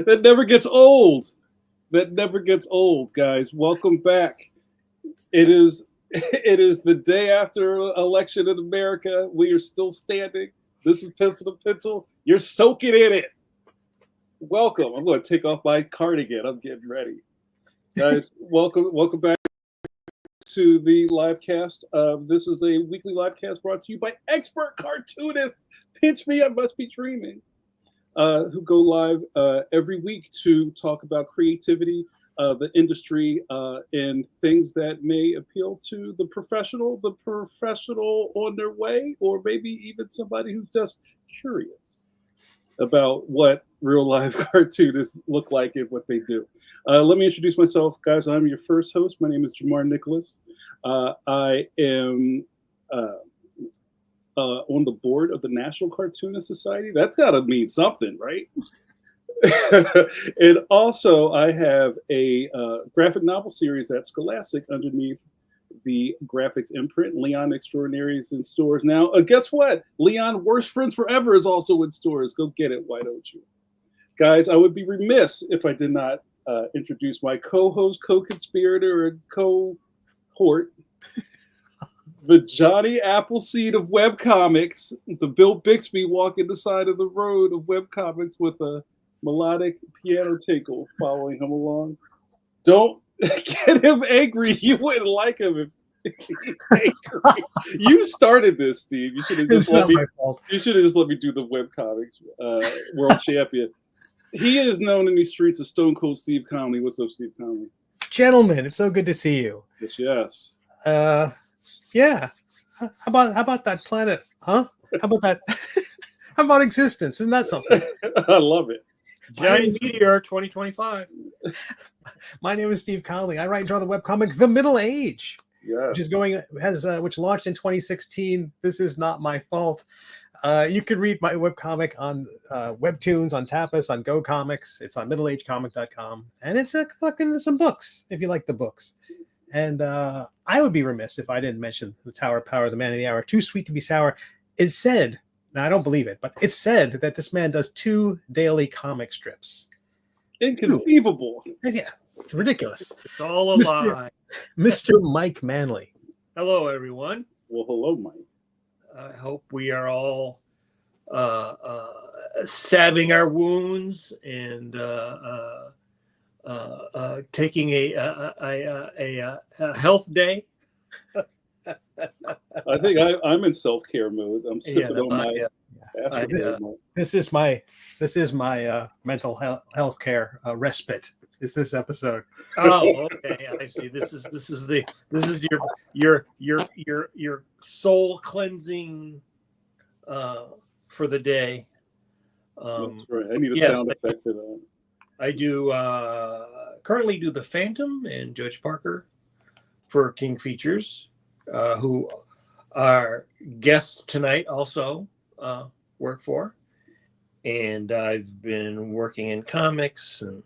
That never gets old. That never gets old, guys. Welcome back. It is the day after election in America. We are still standing. This is Pencil to Pencil. You're soaking in it. Welcome. I'm going to take off my cardigan. I'm getting ready. Guys, welcome back to the live cast. This is a weekly live cast brought to you by expert cartoonists. Pinch me, I must be dreaming. Who go live every week to talk about creativity, the industry, and things that may appeal to the professional on their way, or maybe even somebody who's just curious about what real life cartoonists look like and what they do. Let me introduce myself, guys. I'm your first host. My name is JAMAR NICHOLAS. I am on the board of the National Cartoonist Society. That's got to mean something, right? And also, I have a graphic novel series at Scholastic underneath the graphics imprint. Leon Extraordinary is in stores now. Guess what? Leon Worst Friends Forever is also in stores. Go get it. Why don't you? Guys, I would be remiss if I did not introduce my co-host, co-conspirator, and cohort, the Johnny Appleseed of webcomics, the Bill Bixby walking the side of the road of webcomics with a melodic piano tinkle following him along. Don't get him angry. You wouldn't like him if he's angry. You started this, Steve. You should have just let me. You should have just let me do the webcomics world champion. He is known in these streets as Stone Cold Steve Conley. What's up, Steve Conley? Gentlemen, it's so good to see you. Yes. Yeah. How about that planet? Huh? How about that? How about existence? Isn't that something? I love it. Giant Meteor 2025. My name is Steve Conley. I write and draw the webcomic The Middle Age, yes. which launched in 2016. This is not my fault. You can read my webcomic on Webtoons, on Tapas, on Go Comics. It's on middleagecomic.com. And it's collecting some books, if you like the books. And I would be remiss if I didn't mention the Tower of Power, the Man of the Hour, Too Sweet to Be Sour. It's said, now I don't believe it, but it's said that this man does 2 daily comic strips. Inconceivable. Yeah, it's ridiculous. It's all a lie. Mr. Mike Manley. Hello, everyone. Well, hello, Mike. I hope we are all salving our wounds and taking a health day. I think I'm in self-care mode. I'm sipping on my. This is my mental health care respite. Is this episode? Oh, okay. I see. This is your soul cleansing for the day. That's right. I need a sound effect for that. I do currently do the Phantom and Judge Parker for King Features, who our guests tonight also work for. And I've been working in comics and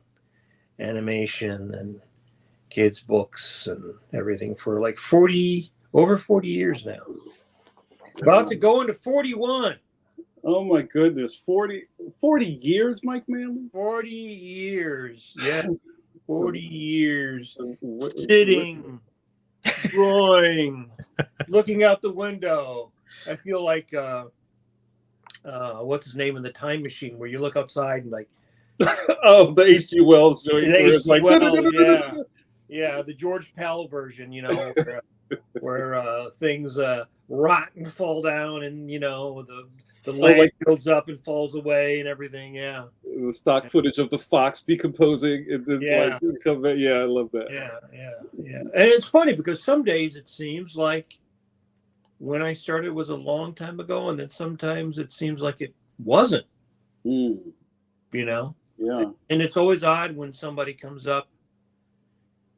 animation and kids books and everything for like over 40 years now. About to go into 41. Oh my goodness, 40 years, Mike Manley? 40 years, yeah. 40 years sitting, drawing, looking out the window. I feel like what's his name in the Time Machine, where you look outside and like, oh, the H.G. Wells joint. Yeah, the George Pell version, where things rot and fall down, and the land builds up and falls away and everything. Yeah, the stock footage of the fox decomposing. And then I love that. Yeah. And it's funny because some days it seems like when I started was a long time ago, and then sometimes it seems like it wasn't. Yeah. And it's always odd when somebody comes up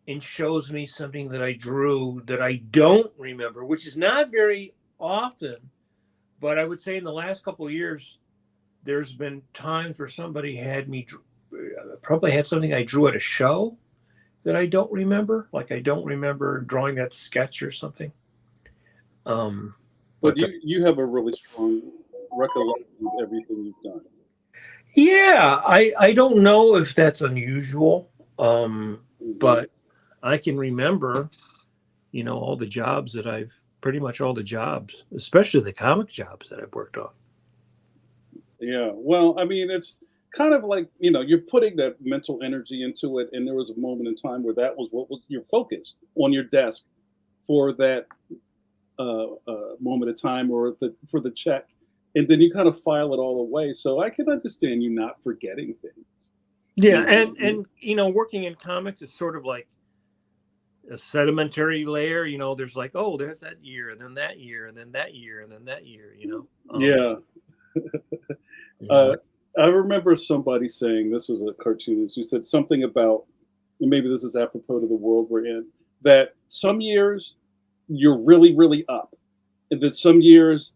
and shows me something that I drew that I don't remember, which is not very often. But I would say in the last couple of years, there's been times where somebody had me probably had something I drew at a show that I don't remember. Like I don't remember drawing that sketch or something. But you have a really strong recollection of everything you've done. Yeah, I don't know if that's unusual, but I can remember, all the jobs that pretty much all the jobs, especially the comic jobs that I've worked on. Yeah, well, I mean, it's kind of like, you're putting that mental energy into it, and there was a moment in time where that was what was your focus on your desk for that moment of time, or for the check, and then you kind of file it all away. So I can understand you not forgetting things. Yeah, and working in comics is sort of like a sedimentary layer. There's like, oh, there's that year, and then that year, and then that year, and then that year. Yeah. I remember somebody saying, this was a cartoonist who said something about, and maybe this is apropos to the world we're in, that some years you're really, really up, and then some years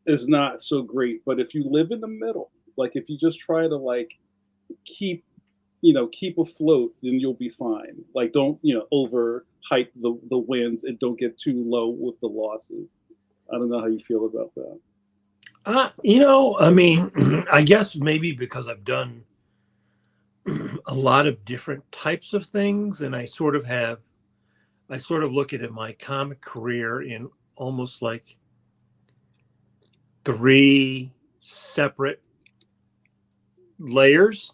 is not so great. But if you live in the middle, like if you just try to like keep afloat, then you'll be fine. Like don't, overhype the wins, and don't get too low with the losses. I don't know how you feel about that. I mean, I guess maybe because I've done a lot of different types of things, and I sort of look at my comic career in almost like 3 separate layers,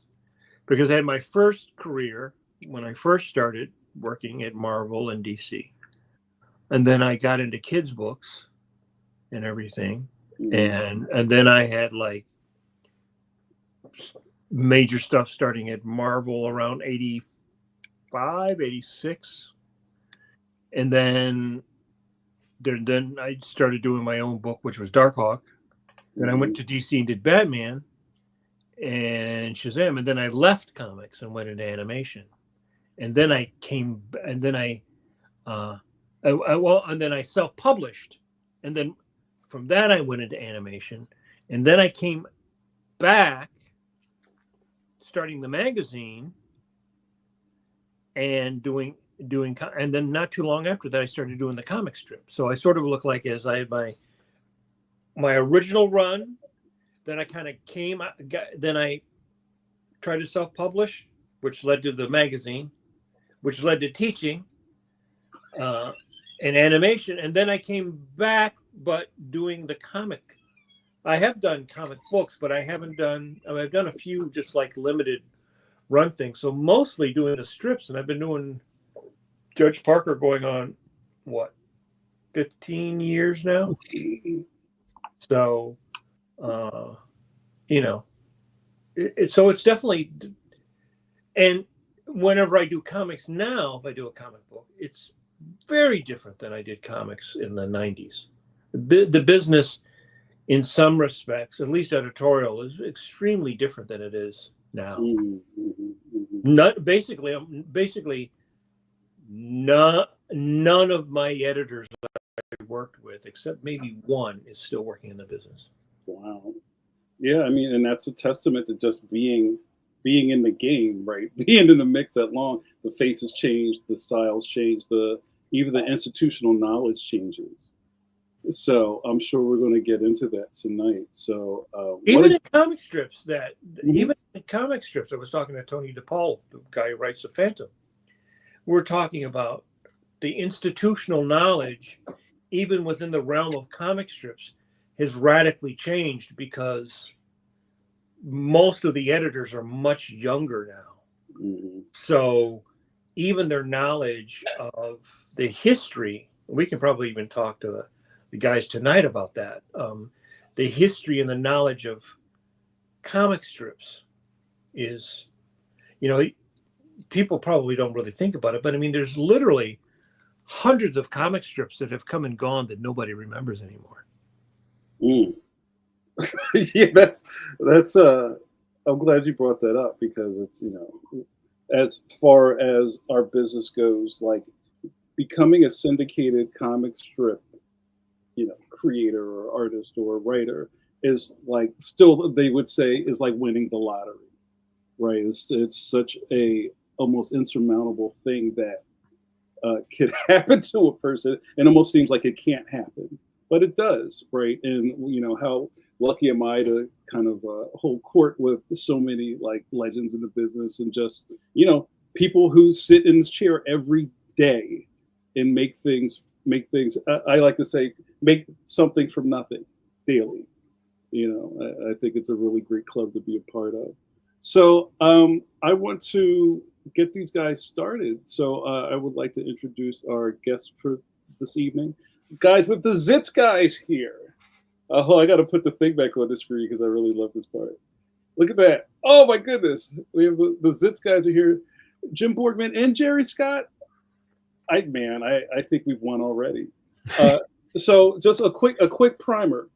because I had my first career when I first started working at Marvel and DC. And then I got into kids' books and everything. And then I had like major stuff starting at Marvel around 85, 86. And then I started doing my own book, which was Darkhawk. Then I went to DC and did Batman and Shazam. And then I left comics and went into animation. And then I came, and then and then I self-published. And then from that, I went into animation. And then I came back, starting the magazine and doing, and then not too long after that, I started doing the comic strip. So I sort of look like as I had my original run, then I kind of then I tried to self-publish, which led to the magazine, which led to teaching and animation. And then I came back, but doing the comic. I have done comic books, but I've done a few just like limited run things. So mostly doing the strips, and I've been doing Judge Parker going on, 15 years now? So, so it's definitely, and whenever I do comics now, if I do a comic book, it's very different than I did comics in the 90s. The business, in some respects, at least editorial, is extremely different than it is now. Not basically, none of my editors I worked with, except maybe one, is still working in the business. Wow. Yeah, I mean, and that's a testament to just being in the game, right? Being in the mix that long. The faces change, the styles change, even the institutional knowledge changes. So I'm sure we're going to get into that tonight. So even in comic strips, I was talking to Tony DePaul, the guy who writes the Phantom. We're talking about the institutional knowledge, even within the realm of comic strips, has radically changed because most of the editors are much younger now. So even their knowledge of the history, we can probably even talk to the guys tonight about that. The history and the knowledge of comic strips is, people probably don't really think about it, but I mean, there's literally hundreds of comic strips that have come and gone that nobody remembers anymore. Yeah, that's I'm glad you brought that up, because it's, as far as our business goes, like becoming a syndicated comic strip, creator or artist or writer is like, still they would say, is like winning the lottery, right? It's such a almost insurmountable thing that could happen to a person, and almost seems like it can't happen, but it does, right? And how lucky am I to kind of hold court with so many like legends in the business, and just, people who sit in this chair every day and make things. I like to say, make something from nothing daily. I think it's a really great club to be a part of. So I want to get these guys started. So I would like to introduce our guests for this evening. Guys with the Zits guys here. I got to put the thing back on the screen because I really love this part. Look at that. Oh my goodness. We have the Zits guys are here. Jim Borgman and Jerry Scott. I think we've won already. So just a quick primer.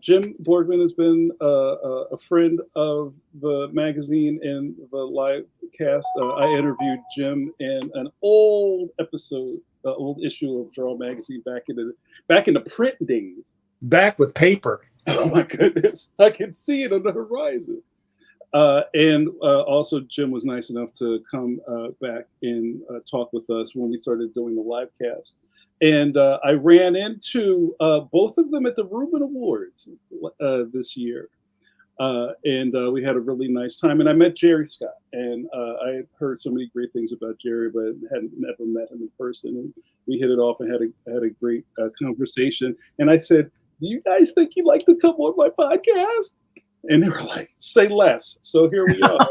Jim Borgman has been a friend of the magazine and the live cast. I interviewed Jim in an old issue of Draw magazine back in the print days. Back with paper. Oh my goodness, I can see it on the horizon. And also, Jim was nice enough to come back and talk with us when we started doing the live cast. And I ran into both of them at the Reuben Awards this year. And we had a really nice time. And I met Jerry Scott. And I had heard so many great things about Jerry, but hadn't never met him in person. And we hit it off and had a great conversation. And I said, "Do you guys think you'd like to come on my podcast?" And they were like, "Say less." So here we are.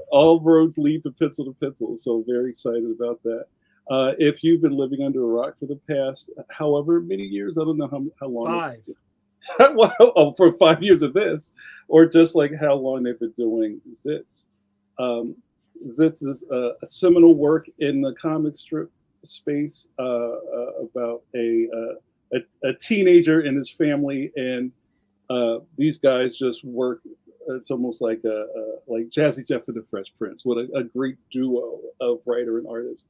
All roads lead to Pencil. So very excited about that. If you've been living under a rock for the past however many years, I don't know how long. 5. Well, for 5 years of this, or just like how long they've been doing Zits. Zits is a seminal work in the comic strip space about a teenager and his family, and these guys just work. It's almost like like Jazzy Jeff and the Fresh Prince. What a great duo of writer and artist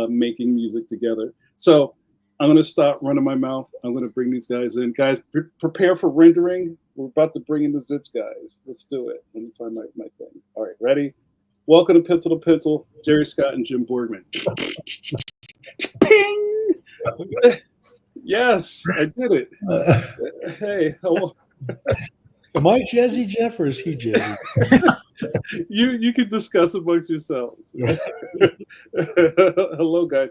making music together. So I'm going to stop running my mouth. I'm going to bring these guys in. Guys, prepare for rendering. We're about to bring in the Zits guys. Let's do it. Let me find my thing. All right, ready? Welcome to Pencil, Jerry Scott and Jim Borgman. Ping! Yes, I did it. Hey, hello. Am I Jazzy Jeff or is he Jazzy? You can discuss amongst yourselves. Hello, guys.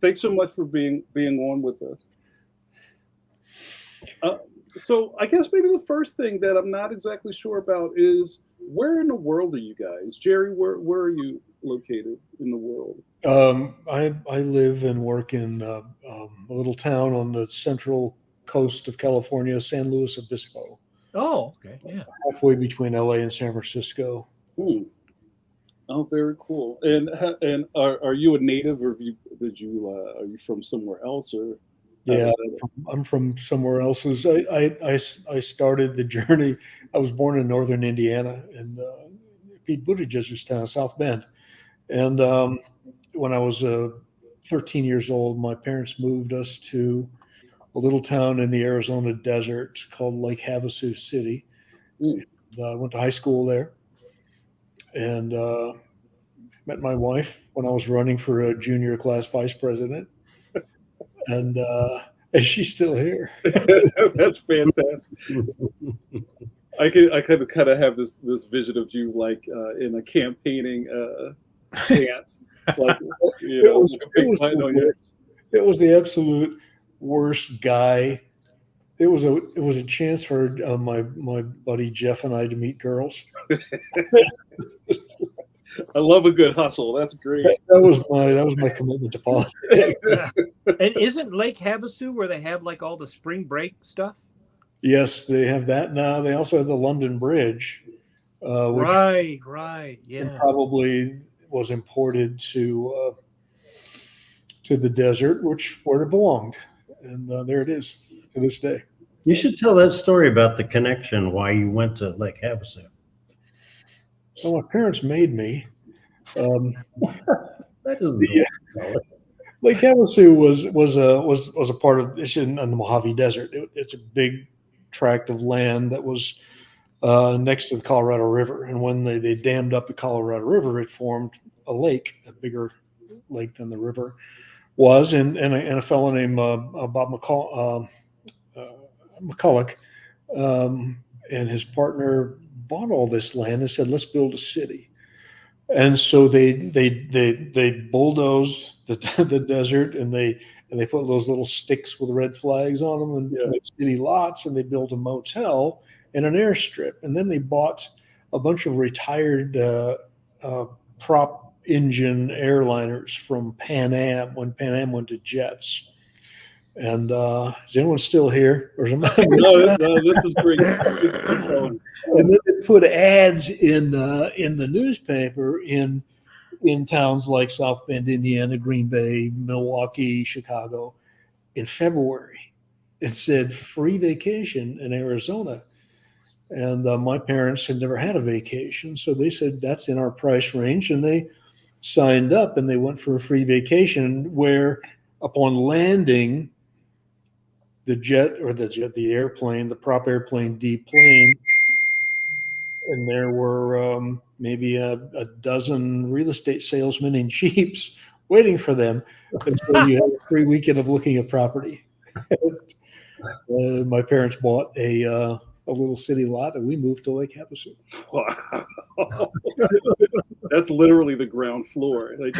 Thanks so much for being on with us. So I guess maybe the first thing that I'm not exactly sure about is, where in the world are you guys? Jerry, where are you located in the world? I live and work in a little town on the central coast of California, San Luis Obispo. Oh, okay, yeah. Halfway between LA and San Francisco. Oh, very cool. And are you a native, or are you from somewhere else, or? Yeah, I'm from somewhere else. I started the journey. I was born in northern Indiana in Pete Buttigieg's town, South Bend. And when I was 13 years old, my parents moved us to a little town in the Arizona desert called Lake Havasu City. I went to high school there, and met my wife when I was running for a junior class vice president. And she's still here. That's fantastic. I kind of have this vision of you like in a campaigning stance. Like, it was the absolute worst guy. It was a chance for my buddy Jeff and I to meet girls. I love a good hustle. That's great. That was my commitment to politics. And isn't Lake Havasu where they have like all the spring break stuff? Yes, they have that now. They also have the London Bridge, right, yeah. Probably was imported to the desert, where it belonged, and there it is to this day. You should tell that story about the connection, why you went to Lake Havasu. So my parents made me. That isn't Lake Havasu was a part of, it's in the Mojave Desert. It's a big tract of land that was next to the Colorado River, and when they dammed up the Colorado River, it formed a lake, a bigger lake than the river. was, and a fellow named Bob McCulloch, and his partner bought all this land and said, let's build a city. And so they bulldozed the desert, and they put those little sticks with red flags on them and made city lots, and they built a motel and an airstrip. And then they bought a bunch of retired prop engine airliners from Pan Am when Pan Am went to jets. And is anyone still here? Or no, this is great. And then they put ads in the newspaper in towns like South Bend, Indiana, Green Bay, Milwaukee, Chicago. In February, it said free vacation in Arizona. And my parents had never had a vacation, so they said that's in our price range, and they signed up and they went for a free vacation. Where upon landing, the airplane, the prop airplane deplaned, and there were maybe a dozen real estate salesmen in Jeeps waiting for them. And so you had a free weekend of looking at property. My parents bought a little city lot, and we moved to Lake Havasu. Wow. That's literally the ground floor. That's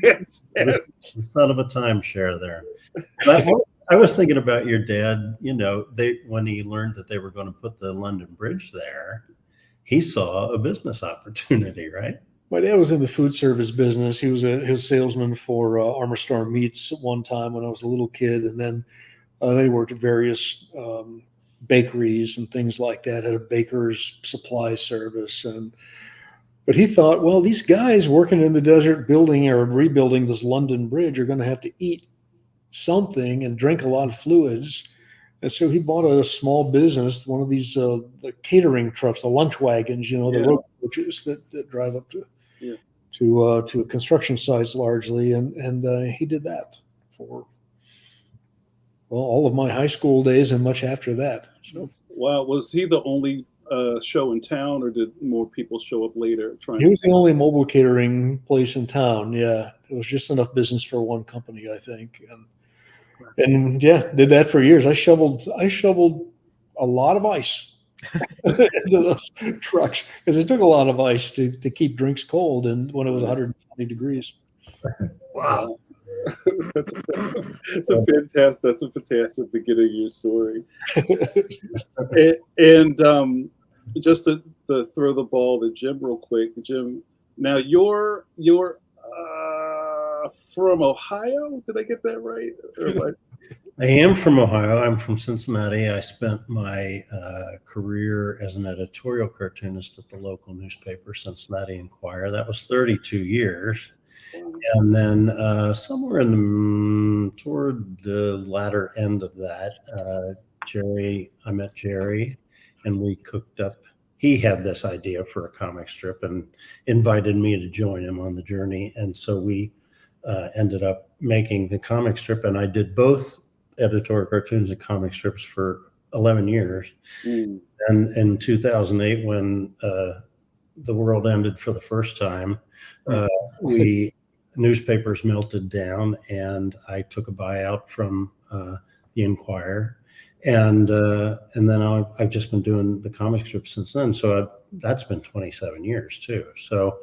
fantastic. The son of a timeshare there. But I was thinking about your dad. You know, when he learned that they were going to put the London Bridge there, he saw a business opportunity, right? My dad was in the food service business. He was his salesman for Armor Star Meats at one time when I was a little kid, and then they worked at various bakeries and things like that. Had a baker's supply service, but he thought, well, these guys working in the desert building or rebuilding this London Bridge are going to have to eat something and drink a lot of fluids. And so he bought a small business, one of these the catering trucks, the lunch wagons, the road coaches that drive up to construction sites largely. And he did that for all of my high school days and much after that. So, wow, was he the only show in town, or did more people show up later? He was the only mobile catering place in town. Yeah, it was just enough business for one company, I think, and did that for years. I shoveled a lot of ice into those trucks because it took a lot of ice to keep drinks cold, and when it was 120 degrees. Wow. That's a fantastic beginning of your story. and just to throw the ball to Jim real quick. Jim, now you're from Ohio. Did I get that right? Or what? I am from Ohio. I'm from Cincinnati. I spent my career as an editorial cartoonist at the local newspaper, Cincinnati Enquirer. That was 32 years. And then somewhere toward the latter end of that, I met Jerry, and we cooked up. He had this idea for a comic strip and invited me to join him on the journey. And so we ended up making the comic strip, and I did both editorial cartoons and comic strips for 11 years. And in 2008, when the world ended for the first time, newspapers melted down, and I took a buyout from the Enquirer, and then I've just been doing the comic strips since then. So that's been 27 years too. So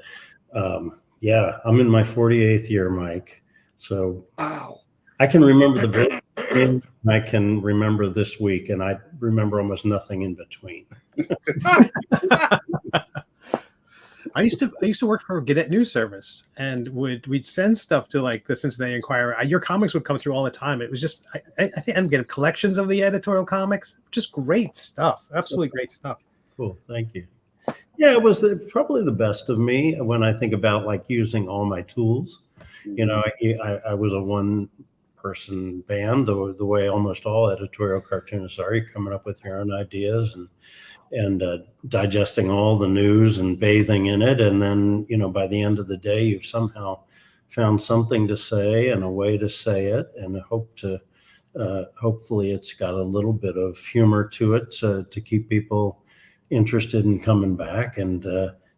I'm in my 48th year, Mike. So wow, I can remember the very beginning, I can remember this week, and I remember almost nothing in between. I used to work for Gannett News Service, and we'd send stuff to like the Cincinnati Enquirer. Your comics would come through all the time. It was just I think I'm getting collections of the editorial comics. Just great stuff, absolutely great stuff. Cool, thank you. Yeah, it was probably the best of me when I think about like using all my tools. You know, I was a one-person band, the way almost all editorial cartoonists are. You're coming up with your own ideas and digesting all the news and bathing in it. And then, by the end of the day, you've somehow found something to say and a way to say it, and hopefully it's got a little bit of humor to it to keep people interested in coming back. And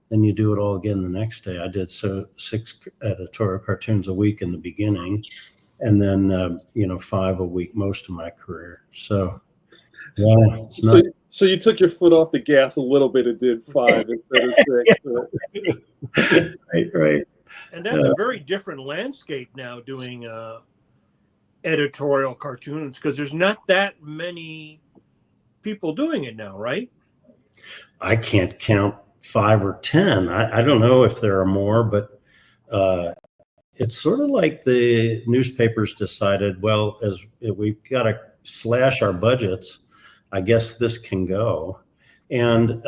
then you do it all again the next day. I did 6 editorial cartoons a week in the beginning, and then 5 a week most of my career. So yeah, it's not. So you took your foot off the gas a little bit and did 5 instead of 6. Right. And that's a very different landscape now, doing editorial cartoons, because there's not that many people doing it now, right? I can't count 5 or 10. I don't know if there are more, but it's sort of like the newspapers decided, well, as we've got to slash our budgets, I guess this can go. And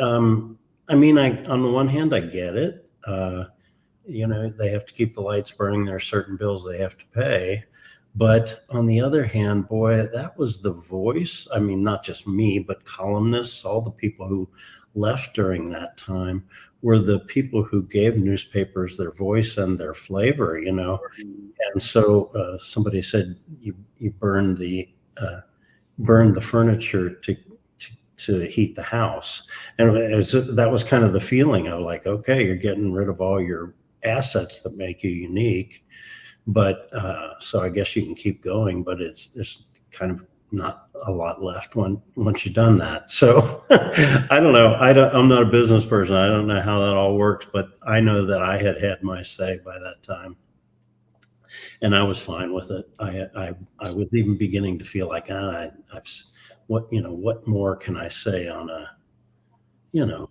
I mean, on the one hand, I get it. They have to keep the lights burning. There are certain bills they have to pay. But on the other hand, boy, that was the voice. I mean, not just me, but columnists, all the people who left during that time were the people who gave newspapers their voice and their flavor, And so somebody said, you burned the furniture to heat the house. And that was kind of the feeling of like, okay, you're getting rid of all your assets that make you unique. But so I guess you can keep going, but there's kind of not a lot left once you've done that. So I don't know. I'm not a business person. I don't know how that all works, but I know that I had my say by that time, and I was fine with it. I was even beginning to feel like what more can I say on a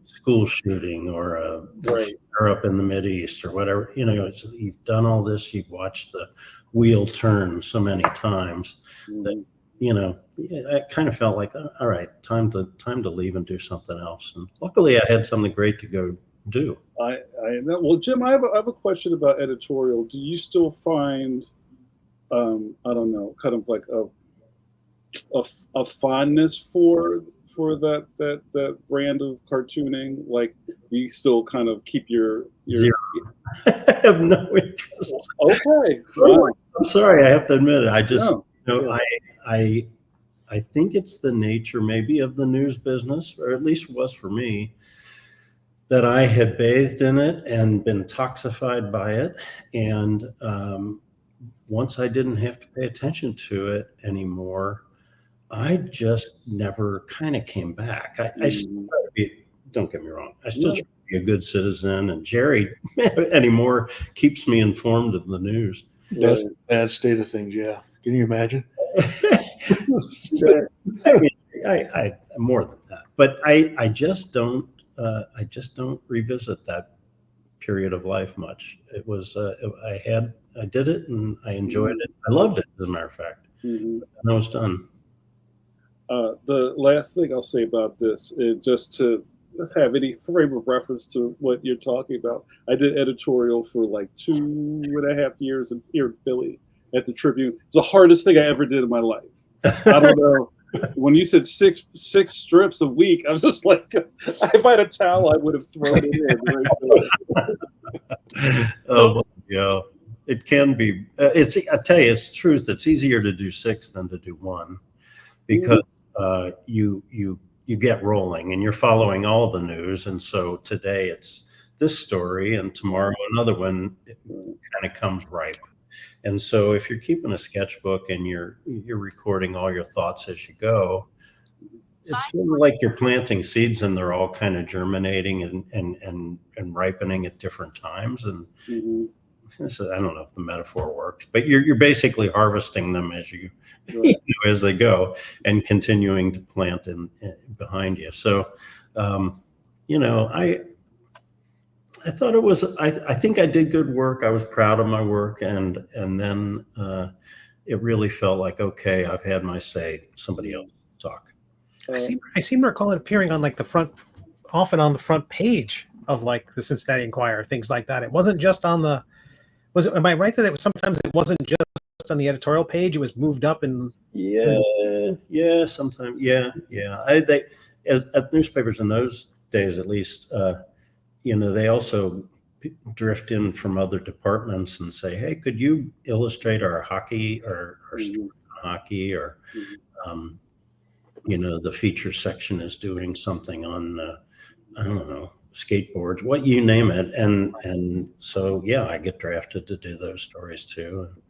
school shooting or a fire up in the Mideast or whatever. You've done all this. You've watched the wheel turn so many times that I kind of felt like, all right, time to leave and do something else. And luckily, I had something great to go do. I know. Well, Jim, I have a question about editorial. Do you still find, I don't know, kind of like a fondness for that brand of cartooning? Like, do you still kind of keep your Zero. I have no interest. Okay. Wow. I'm sorry, I have to admit it. I just I think it's the nature maybe of the news business, or at least was for me, that I had bathed in it and been toxified by it. And once I didn't have to pay attention to it anymore, I just never kind of came back. I still try to be, don't get me wrong, I still try to be a good citizen, and Jerry anymore keeps me informed of the news. That's the bad state of things, yeah. Can you imagine? I mean, I more than that, but I just don't revisit that period of life much. It was I did it and I enjoyed it. I loved it, as a matter of fact. And I was done. The last thing I'll say about this is just to have any frame of reference to what you're talking about. I did editorial for like 2.5 years here in Philly at the Tribune. It's the hardest thing I ever did in my life. I don't know. When you said six strips a week, I was just like, if I had a towel, I would have thrown it in. Oh, yeah. It can be. I tell you, it's truth. It's easier to do 6 than to do 1, because you get rolling and you're following all the news. And so today it's this story, and tomorrow another one kind of comes ripe. And so if you're keeping a sketchbook and you're recording all your thoughts as you go, it's sort of like you're planting seeds and they're all kind of germinating and ripening at different times. And I don't know if the metaphor works, but you're basically harvesting them as as they go, and continuing to plant in behind you. So, I thought it was. I think I did good work. I was proud of my work, and then it really felt like, okay, I've had my say. Somebody else talk. I seem to recall it appearing on like often on the front page of like the Cincinnati Enquirer, things like that. It wasn't just on the. Am I right that sometimes it wasn't just on the editorial page? It was moved up and. Yeah, sometimes, yeah. At newspapers in those days, at least. They also drift in from other departments and say, hey, could you illustrate our hockey or our hockey, or, the feature section is doing something on, I don't know, skateboards, what you name it. And so, yeah, I get drafted to do those stories too. And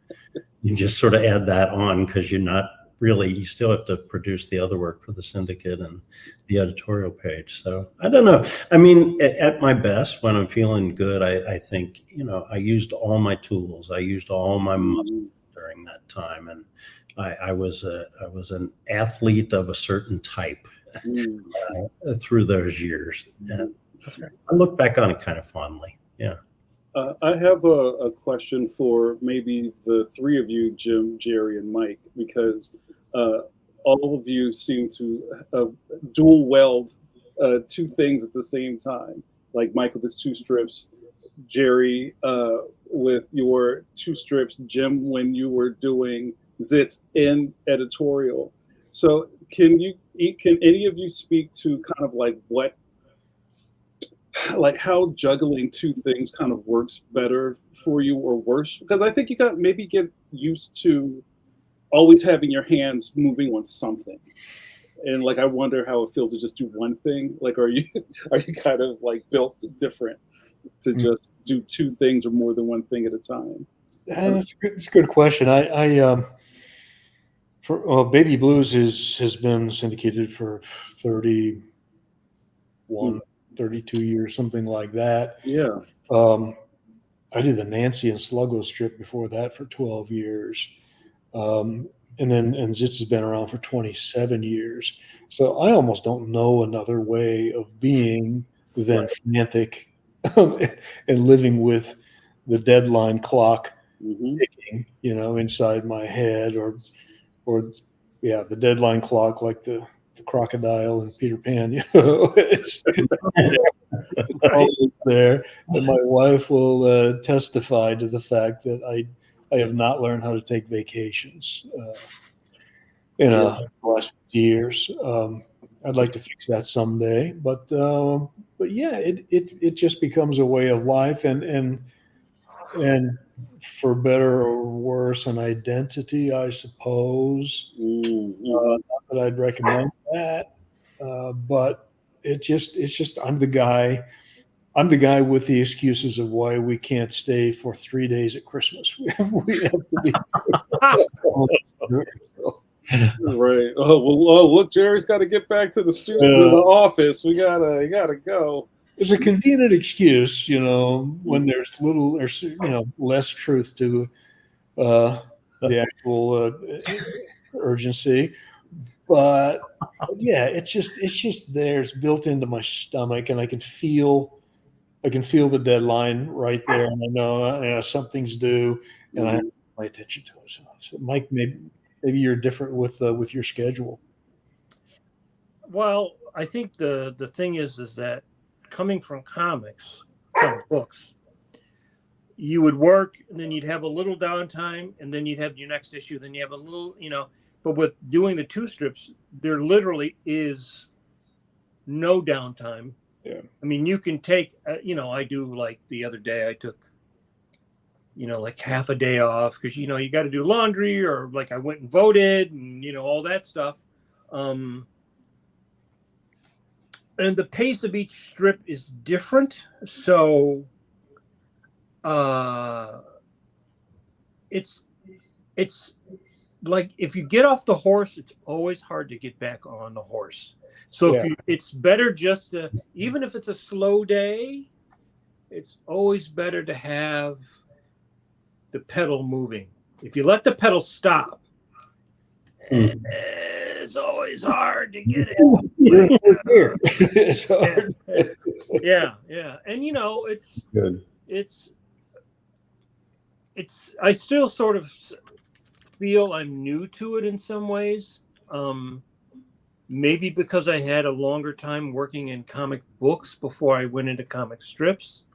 you just sort of add that on because you still have to produce the other work for the syndicate and the editorial page. So I don't know. I mean, at my best, when I'm feeling good, I think, I used all my tools. I used all my muscles during that time. And I was an athlete of a certain type through those years. And I look back on it kind of fondly. Yeah. I have a question for maybe the three of you, Jim, Jerry, and Mike, because all of you seem to dual weld two things at the same time. Like Mike with his two strips, Jerry with your two strips, Jim when you were doing Zits in editorial. So can any of you speak to kind of like how juggling two things kind of works better for you or worse? Because I think you got maybe get used to always having your hands moving on something. And like I wonder how it feels to just do one thing. Like are you kind of like built different to just do two things or more than one thing at a time? It's a good question. Baby Blues has been syndicated for 31, 32 years, something like that. Yeah. I did the Nancy and Sluggo strip before that for 12 years. And Zits has been around for 27 years. So I almost don't know another way of being than frantic and living with the deadline clock ticking, inside my head or the deadline clock, like the crocodile and Peter Pan, it's always there. And my wife will testify to the fact that I have not learned how to take vacations in the last few years. I'd like to fix that someday, but yeah, it just becomes a way of life, and for better or worse, an identity, I suppose. Not that I'd recommend that, but it's just I'm the guy with the excuses of why we can't stay for 3 days at Christmas. We have to be right. Oh, look, Jerry's got to get back to the studio, to the office. We gotta go. There's a convenient excuse, when there's less truth to the actual urgency. But yeah, it's just there. It's built into my stomach, and I can feel the deadline right there, and I know something's due, and I have to pay attention to it. So Mike, maybe you're different with your schedule. Well, I think the thing is that coming from comic books, you would work, and then you'd have a little downtime, and then you'd have your next issue, then you have a little, but with doing the two strips, there literally is no downtime. Yeah. I mean, you can take, I do, like the other day I took, like half a day off because, you got to do laundry, or like I went and voted and, all that stuff. And the pace of each strip is different. So it's like if you get off the horse, it's always hard to get back on the horse. So it's better just to, even if it's a slow day, it's always better to have the pedal moving. If you let the pedal stop, it's always hard to get it. It's hard. Yeah. And it's good. It's I still sort of feel I'm new to it in some ways. Maybe because I had a longer time working in comic books before I went into comic strips.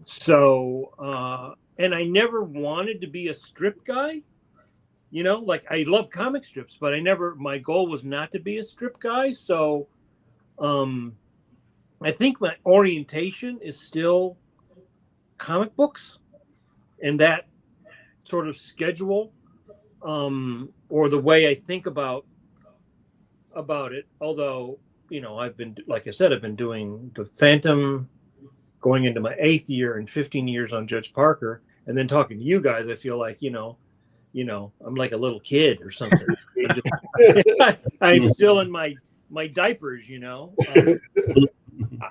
So, and I never wanted to be a strip guy. Like I love comic strips, but my goal was not to be a strip guy. So, I think my orientation is still comic books and that sort of schedule, or the way I think about it. Although, I've been, like I said, I've been doing the Phantom going into my 8th year and 15 years on Judge Parker, and then talking to you guys, I feel like, I'm like a little kid or something. I'm still in my diapers,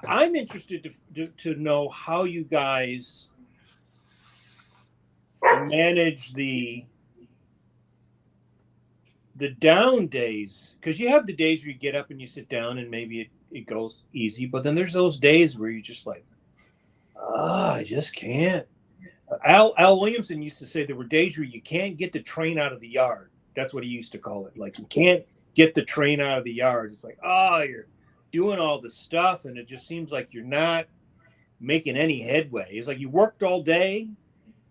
I'm interested to know how you guys manage the down days, because you have the days where you get up and you sit down and maybe it goes easy, but then there's those days where you're just like, I just can't. Al Williamson used to say there were days where you can't get the train out of the yard. That's what he used to call it. Like, you can't get the train out of the yard. It's like, you're doing all this stuff and it just seems like you're not making any headway. It's like you worked all day,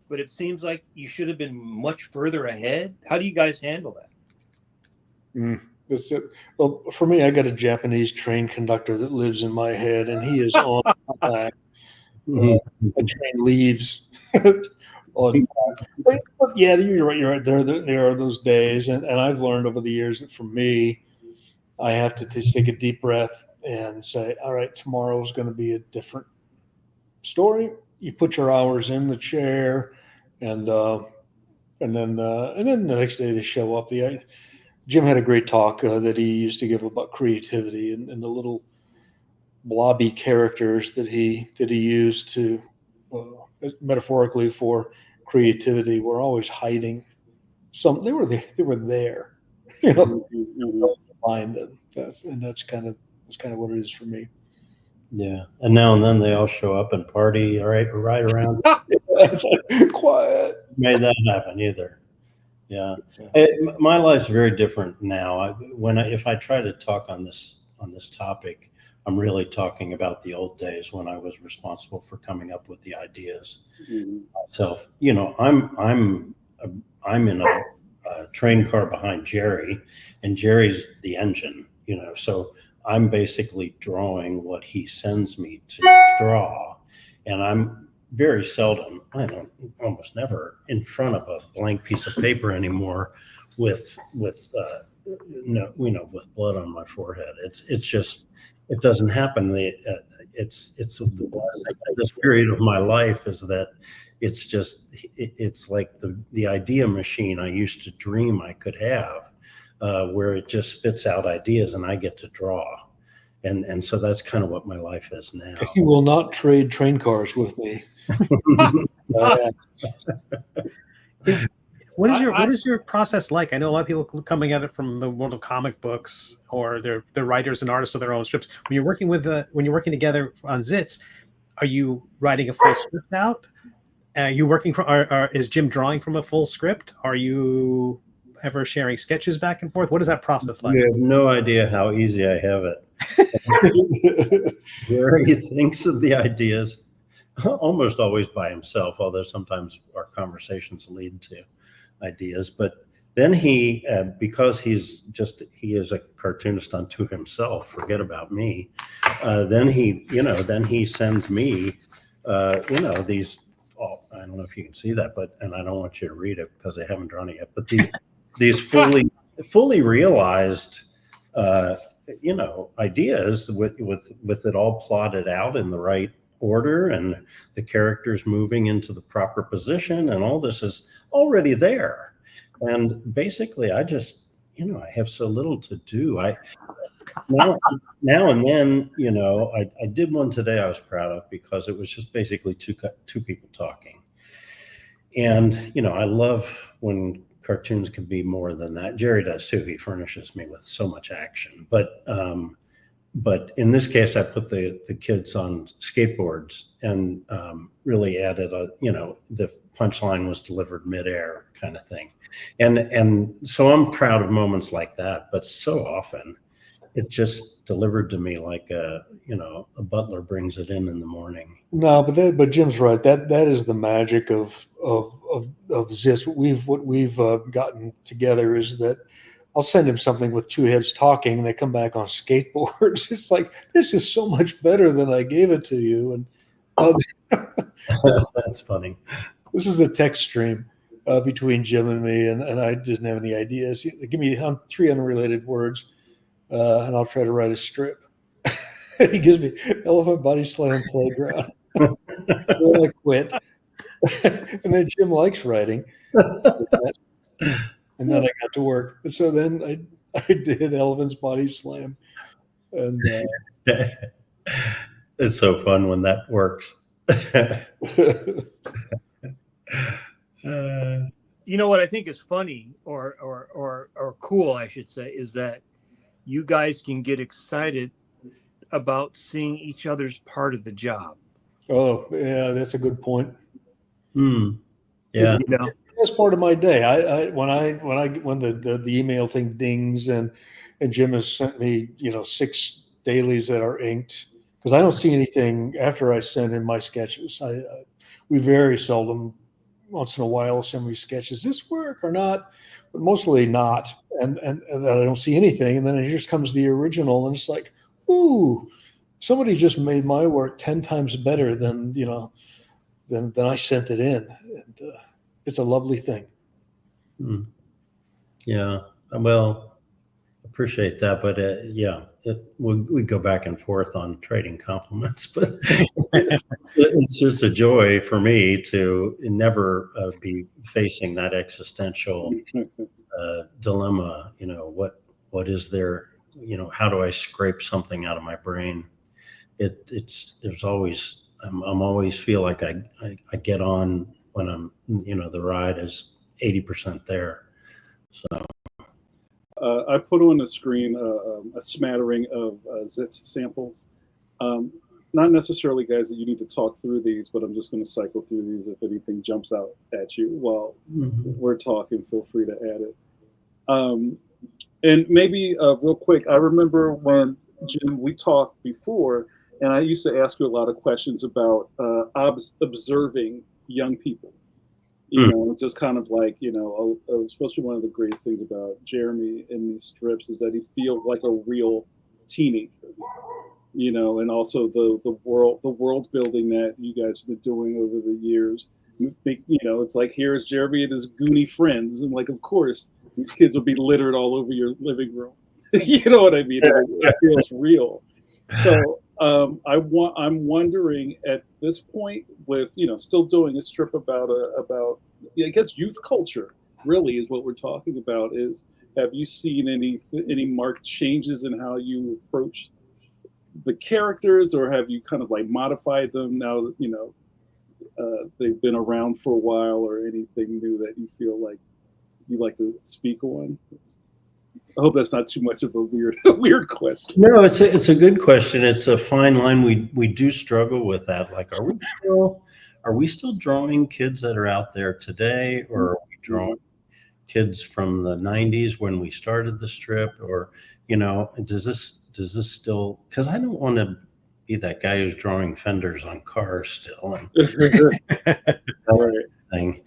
but it seems like you should have been much further ahead. How do you guys handle that? Well, for me, I got a Japanese train conductor that lives in my head, and he is on my back. The train leaves on time. But yeah, you're right. There are those days, and I've learned over the years that for me, I have to take a deep breath and say, all right, tomorrow's going to be a different story. You put your hours in the chair, and then the next day they show up. Jim had a great talk that he used to give about creativity and the little blobby characters that he used to metaphorically for creativity were always hiding some. They were there, find them. That's kind of what it is for me. Yeah, and now and then they all show up and party. All right, right around. Quiet. Made that happen either. Yeah, my life's very different now. If I try to talk on this topic, I'm really talking about the old days when I was responsible for coming up with the ideas myself. I'm in a train car behind Jerry, and Jerry's the engine. So I'm basically drawing what he sends me to draw, and I'm very seldom, I don't almost never in front of a blank piece of paper anymore with blood on my forehead. It's just, it doesn't happen. It's this period of my life is that it's like the idea machine I used to dream I could have, where it just spits out ideas and I get to draw. And so that's kind of what my life is now. You will not trade train cars with me. What is your process like? I know a lot of people coming at it from the world of comic books, or they're writers and artists of their own strips. When you're working together on Zits, are you writing a full script out? Are you working from? Is Jim drawing from a full script? Are you ever sharing sketches back and forth? What is that process like? You have no idea how easy I have it. Jerry thinks of the ideas almost always by himself, although sometimes our conversations lead to ideas. But then he, because he is a cartoonist unto himself, forget about me. Then he sends me, these. Oh, I don't know if you can see that, and I don't want you to read it because I haven't drawn it yet. But these fully realized, ideas with it all plotted out in the right order and the characters moving into the proper position, and all this is already there. And basically I just, I have so little to do. Now and then, I did one today I was proud of because it was just basically two people talking. And, I love when cartoons can be more than that. Jerry does too. He furnishes me with so much action. But in this case, I put the kids on skateboards and really added the punchline was delivered midair kind of thing. And so I'm proud of moments like that, but so often it just delivered to me like a butler brings it in the morning. No, but Jim's right. That is the magic of Zits. What we've gotten together is that I'll send him something with two heads talking, and they come back on skateboards. It's like, this is so much better than I gave it to you. And that's funny. This is a text stream between Jim and me, and I didn't have any ideas. Give me 3 unrelated words, and I'll try to write a strip. He gives me Elephant Body Slam Playground. then I quit. And then Jim likes writing. And then I got to work. So then I did Elephant's Body Slam. And it's so fun when that works. You know what I think is funny or cool, I should say, is that you guys can get excited about seeing each other's part of the job. oh, yeah, that's a good point. Yeah. You know, That's part of my day. When the email thing dings and Jim has sent me 6 dailies that are inked, because I don't see anything after I send him my sketches. We very seldom, once in a while, send me sketches. This work or not, but mostly not. And I don't see anything, and then it just comes the original, and it's like, ooh, somebody just made my work 10 times better than I sent it in. And, it's a lovely thing. Yeah. Well, appreciate that. But yeah, we go back and forth on trading compliments, but it's just a joy for me to never be facing that existential dilemma. What is there? How do I scrape something out of my brain? There's always, I'm always feel like I get on when I'm, the ride is 80% there. So I put on the screen a smattering of Zits samples. Not necessarily, guys, that you need to talk through these, but I'm just going to cycle through these. If anything jumps out at you while we're talking, feel free to add it. And maybe real quick, I remember when, Jim, we talked before, and I used to ask you a lot of questions about observing young people. Just kind of like, especially one of the greatest things about Jeremy in these strips is that he feels like a real teenager, and also the world building that you guys have been doing over the years. It's like, here's Jeremy and his goony friends, and like, of course, these kids will be littered all over your living room. You know what I mean? It feels real. So I'm wondering at this point, with still doing a strip about I guess youth culture really is what we're talking about. Is, have you seen any marked changes in how you approach the characters, or have you kind of like modified them now that they've been around for a while, or anything new that you feel like you like to speak on? I hope that's not too much of a weird question. No, it's a good question. It's a fine line. We do struggle with that. Like, are we still drawing kids that are out there today, or are we drawing kids from the 90s when we started the strip, or does this still? Because I don't want to be that guy who's drawing fenders on cars still. And thing.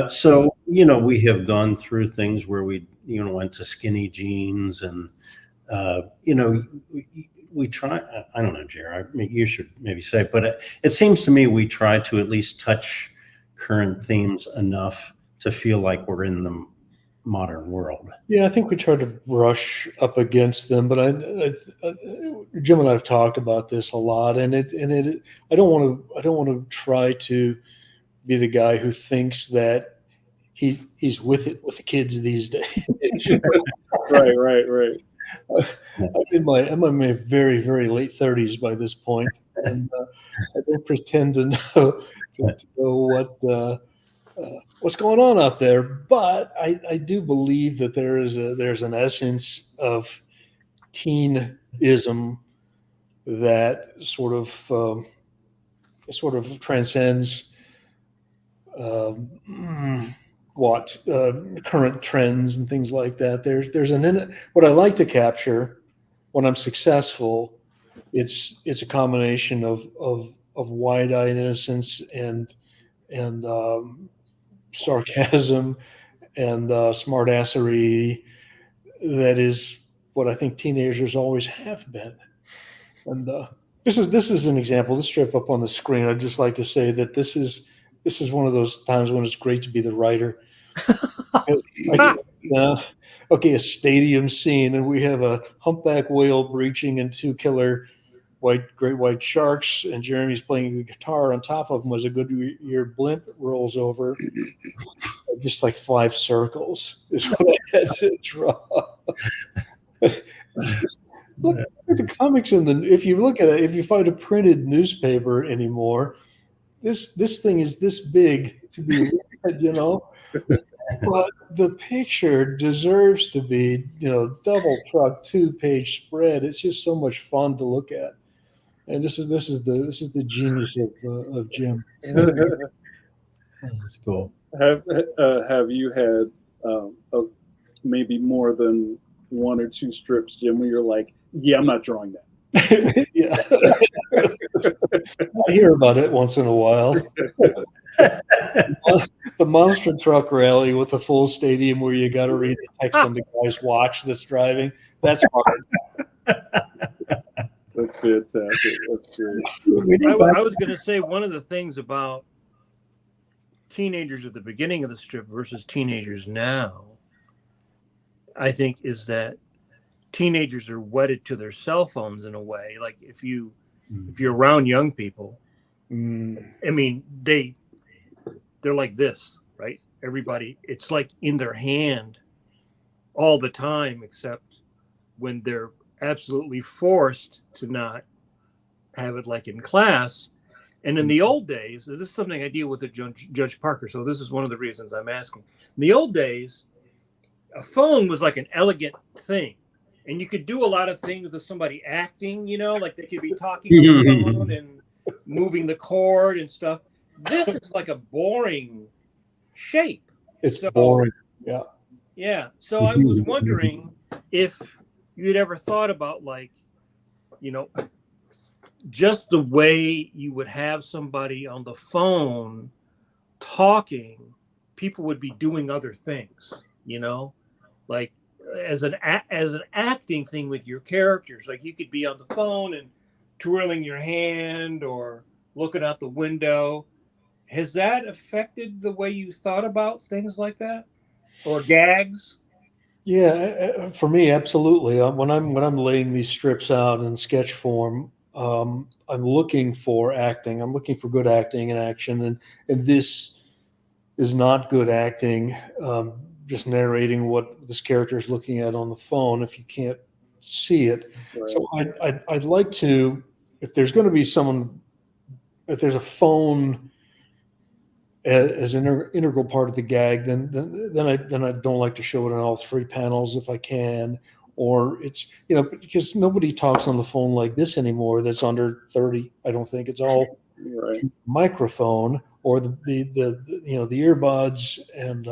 So we have gone through things where we went to skinny jeans, and we try. I don't know, Jerry, you should maybe say, but it seems to me we try to at least touch current themes enough to feel like we're in the modern world. Yeah, I think we try to brush up against them, but Jim and I have talked about this a lot, and I don't want to try to be the guy who thinks that he's with the kids these days. Right. I'm in my very, very late 30s by this point, and I don't pretend to know what's going on out there. But I do believe that there's an essence of teenism that sort of transcends current trends and things like that. There's what I like to capture when I'm successful. It's a combination of wide-eyed innocence and sarcasm and smartassery. That is what I think teenagers always have been. And this is an example. This strip up on the screen, I'd just like to say that this is one of those times when it's great to be the writer. Okay, a stadium scene, and we have a humpback whale breaching and 2 killer great white sharks, and Jeremy's playing the guitar on top of them as a Goodyear blimp rolls over. Just like 5 circles is what I had to draw. Look at the comics if you look at it, if you find a printed newspaper anymore, this thing is this big to be read, you know. But the picture deserves to be, double truck 2-page spread. It's just so much fun to look at, and this is the genius of Jim. That's cool. Have you had maybe more than 1 or 2 strips, Jim, where you're like, yeah, I'm not drawing that? Yeah. I hear about it once in a while. The monster truck rally with a full stadium where you got to read the text on the guy's watch that's driving. That's hard. That's fantastic. That's great. I was going to say one of the things about teenagers at the beginning of the strip versus teenagers now, I think, is that teenagers are wedded to their cell phones in a way. Like if you're around young people, I mean, they're like this, right? Everybody, it's like in their hand all the time, except when they're absolutely forced to not have it, like in class. And in the old days, this is something I deal with at Judge Parker, so this is one of the reasons I'm asking. In the old days, a phone was like an elegant thing, and you could do a lot of things with somebody acting, like they could be talking on the phone and moving the cord and stuff. This is like a boring shape. It's boring. Yeah. Yeah. So I was wondering if you'd ever thought about, like, just the way you would have somebody on the phone talking, people would be doing other things, like as an acting thing with your characters. Like you could be on the phone and twirling your hand or looking out the window. Has that affected the way you thought about things like that, or gags? Yeah, for me, absolutely. When I'm laying these strips out in sketch form, I'm looking for acting. I'm looking for good acting and action, and this is not good acting. Just narrating what this character is looking at on the phone if you can't see it. Right. So I'd like to, if there's going to be if there's a phone as an integral part of the gag, then I don't like to show it on all 3 panels if I can. Or it's, because nobody talks on the phone like this anymore that's under 30. I don't think it's all right. Microphone or the earbuds, and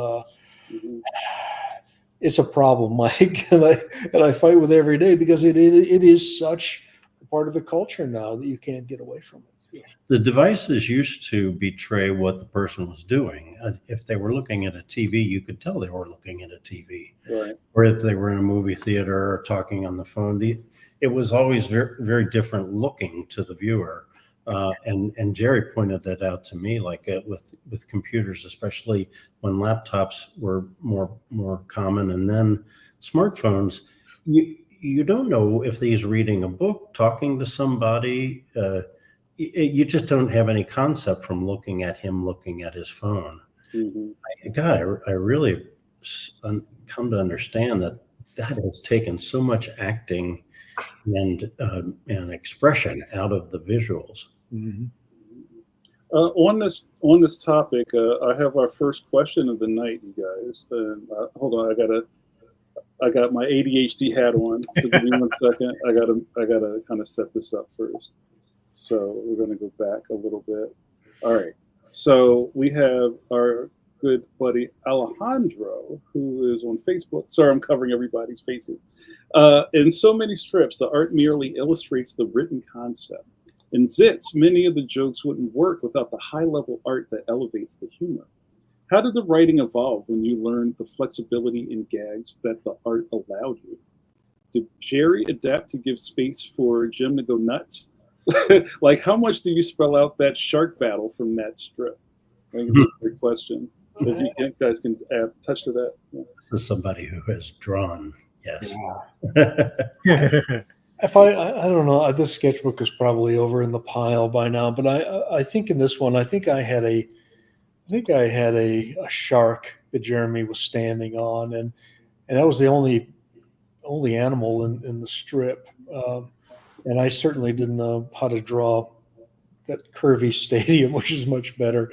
it's a problem, Mike, and I fight with it every day because it is such a part of the culture now that you can't get away from it. The devices used to betray what the person was doing. If they were looking at a TV, you could tell they were looking at a TV. Right. Or if they were in a movie theater or talking on the phone, it was always very, very different looking to the viewer. And Jerry pointed that out to me, like with computers, especially when laptops were more common, and then smartphones. You don't know if he's reading a book, talking to somebody. You just don't have any concept from looking at him looking at his phone. Mm-hmm. I really come to understand that has taken so much acting and expression out of the visuals. Mm-hmm. On this topic, I have our first question of the night, you guys. Hold on, I got my ADHD hat on, so give me 1 second. I gotta kind of set this up first. So we're going to go back a little bit. All right. So we have our good buddy Alejandro, who is on Facebook. Sorry, I'm covering everybody's faces. In so many strips, the art merely illustrates the written concept. In Zits, many of the jokes wouldn't work without the high-level art that elevates the humor. How did the writing evolve when you learned the flexibility in gags that the art allowed you? Did Jerry adapt to give space for Jim to go nuts? Like, how much do you spell out that shark battle from that strip? I think it's a great question. If you guys can touch to that. Yeah. This is somebody who has drawn, yes. Yeah. if I don't know, this sketchbook is probably over in the pile by now, but I think in this one, I think I had a shark that Jeremy was standing on, and that was the only animal in the strip. And I certainly didn't know how to draw that curvy stadium, which is much better.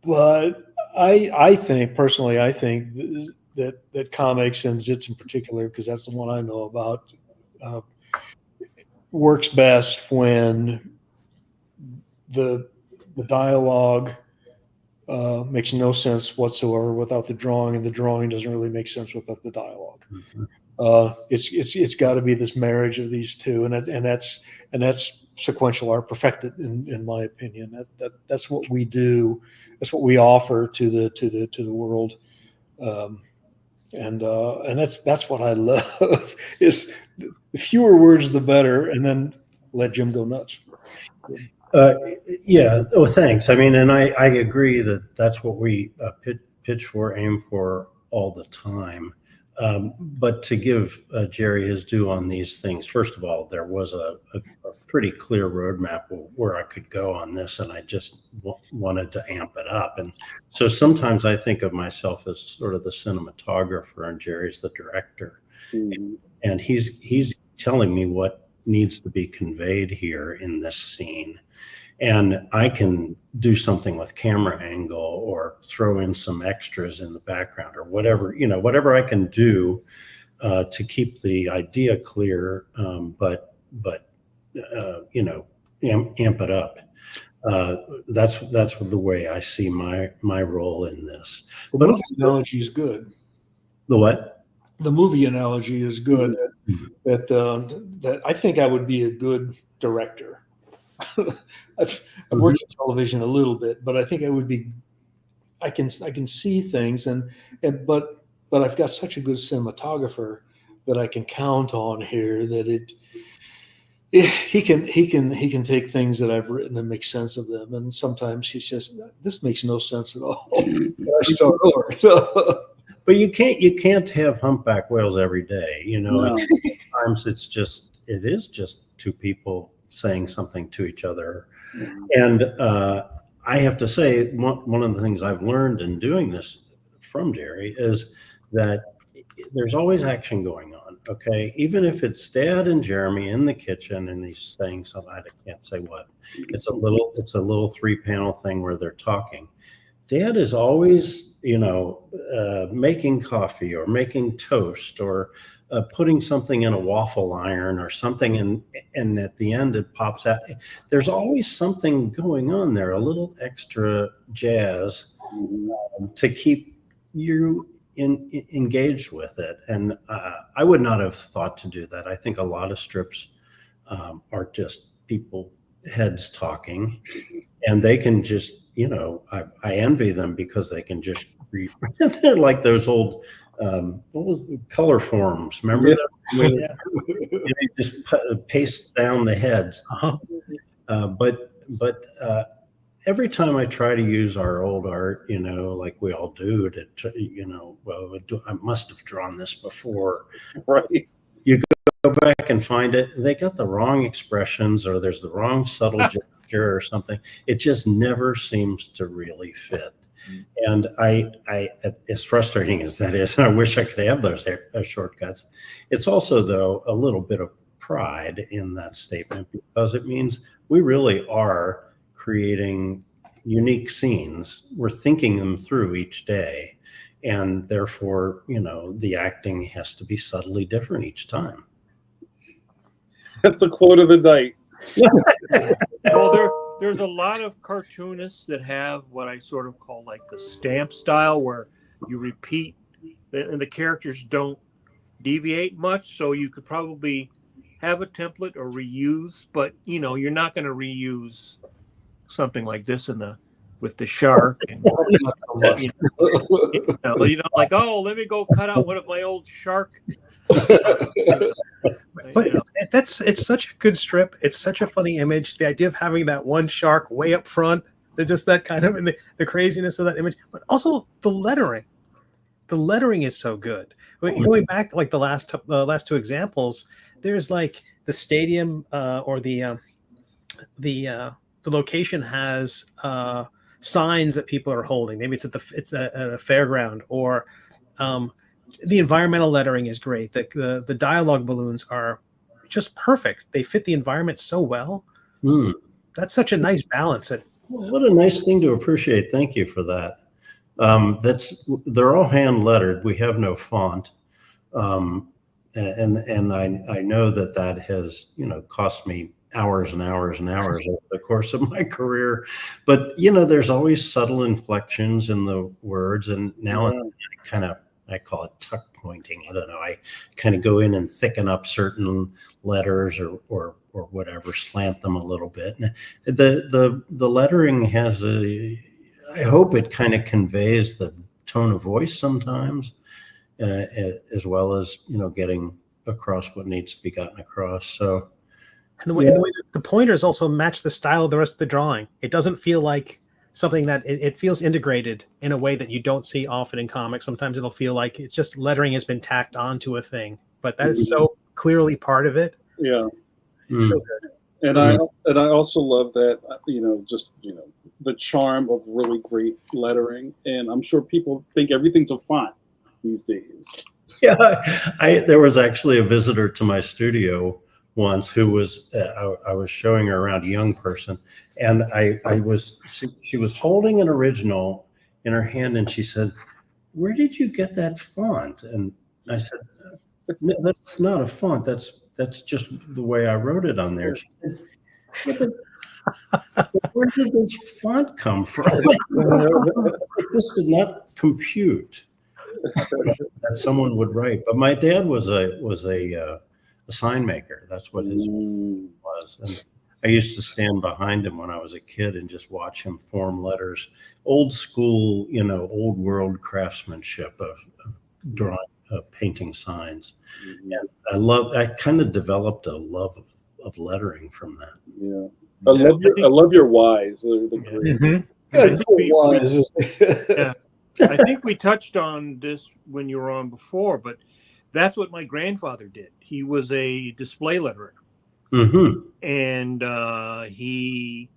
But I think personally, I think that comics, and Zits in particular, because that's the one I know about, works best when the dialogue makes no sense whatsoever without the drawing, and the drawing doesn't really make sense without the dialogue. It's got to be this marriage of these two, and that's sequential art perfected in my opinion. That's what we do. That's what we offer to the world. And that's what I love is the fewer words, the better, and then let Jim go nuts. Yeah. Oh, thanks. I mean, and I agree that that's what we pitch for, aim for all the time. But to give Jerry his due on these things, first of all, there was a pretty clear roadmap where I could go on this, and I just wanted to amp it up. And so sometimes I think of myself as sort of the cinematographer, and Jerry's the director. Mm-hmm. And he's telling me what needs to be conveyed here in this scene. And I can do something with camera angle or throw in some extras in the background or whatever I can do to keep the idea clear, but amp it up. That's the way I see my role in this. The movie analogy is good. The what? The movie analogy is good. That I think I would be a good director. I've worked in television a little bit, but I think I would be. I can see things, but I've got such a good cinematographer that I can count on here that he can take things that I've written and make sense of them. And sometimes he says, "This makes no sense at all." I start over. But you can't have humpback whales every day, No. Sometimes it is just two people saying something to each other. Mm-hmm. And I have to say, one of the things I've learned in doing this from Jerry is that there's always action going on. Okay, even if it's Dad and Jeremy in the kitchen and he's saying something, I can't say what. It's a little 3-panel thing where they're talking. Dad is always, making coffee or making toast or putting something in a waffle iron or something, and at the end it pops out. There's always something going on there, a little extra jazz to keep you engaged with it. And I would not have thought to do that. I think a lot of strips are just people heads talking, and they can just, I envy them because they can just read. They're like those old color forms. Remember that? They just paste down the heads. But every time I try to use our old art, like we all do, I must have drawn this before. Right. You go back and find it. They got the wrong expressions, or there's the wrong subtle gesture or something. It just never seems to really fit. And I as frustrating as that is, and I wish I could have those shortcuts, it's also, though, a little bit of pride in that statement, because it means we really are creating unique scenes. We're thinking them through each day, and therefore, the acting has to be subtly different each time. That's a quote of the night. Well, there's a lot of cartoonists that have what I sort of call like the stamp style, where you repeat and the characters don't deviate much. So you could probably have a template or reuse, but you're not going to reuse something like this with the shark. And, like, oh, let me go cut out one of my old shark. But it's such a good strip. It's such a funny image. The idea of having that one shark way up front, just that kind of, and the craziness of that image, but also the lettering. The lettering is so good. Going back like the last two examples, there's like the stadium or the location has signs that people are holding. Maybe it's at a fairground, or the environmental lettering is great. The dialogue balloons are just perfect. They fit the environment so well. That's such a nice balance. What a nice thing to appreciate. Thank you for that. They're all hand lettered. We have no font. And I know that has, cost me hours and hours and hours over the course of my career. But, there's always subtle inflections in the words. And now I call it tuck pointing. I don't know. I kind of go in and thicken up certain letters or whatever, slant them a little bit. And the lettering has I hope it kind of conveys the tone of voice sometimes, as well as, getting across what needs to be gotten across. So, and the way the pointers also match the style of the rest of the drawing. It doesn't feel like something that it feels integrated in a way that you don't see often in comics. Sometimes it'll feel like it's just lettering has been tacked onto a thing, but that is so clearly part of it. Yeah. It's so good. And I also love that, the charm of really great lettering. And I'm sure people think everything's a font these days. Yeah. There was actually a visitor to my studio once who was, I was showing her around, a young person, and she was holding an original in her hand, and she said, "Where did you get that font?" And I said, "No, that's not a font. That's just the way I wrote it on there." She said, "Where did this font come from?" This did not compute that someone would write. But my dad was a sign maker. That's what his was. And I used to stand behind him when I was a kid and just watch him form letters, old school, old world craftsmanship of drawing, painting signs. And I kind of developed a love of lettering from that. Yeah. I love your whys. They're great. I think we touched on this when you were on before, but that's what my grandfather did. He was a display letterer. And he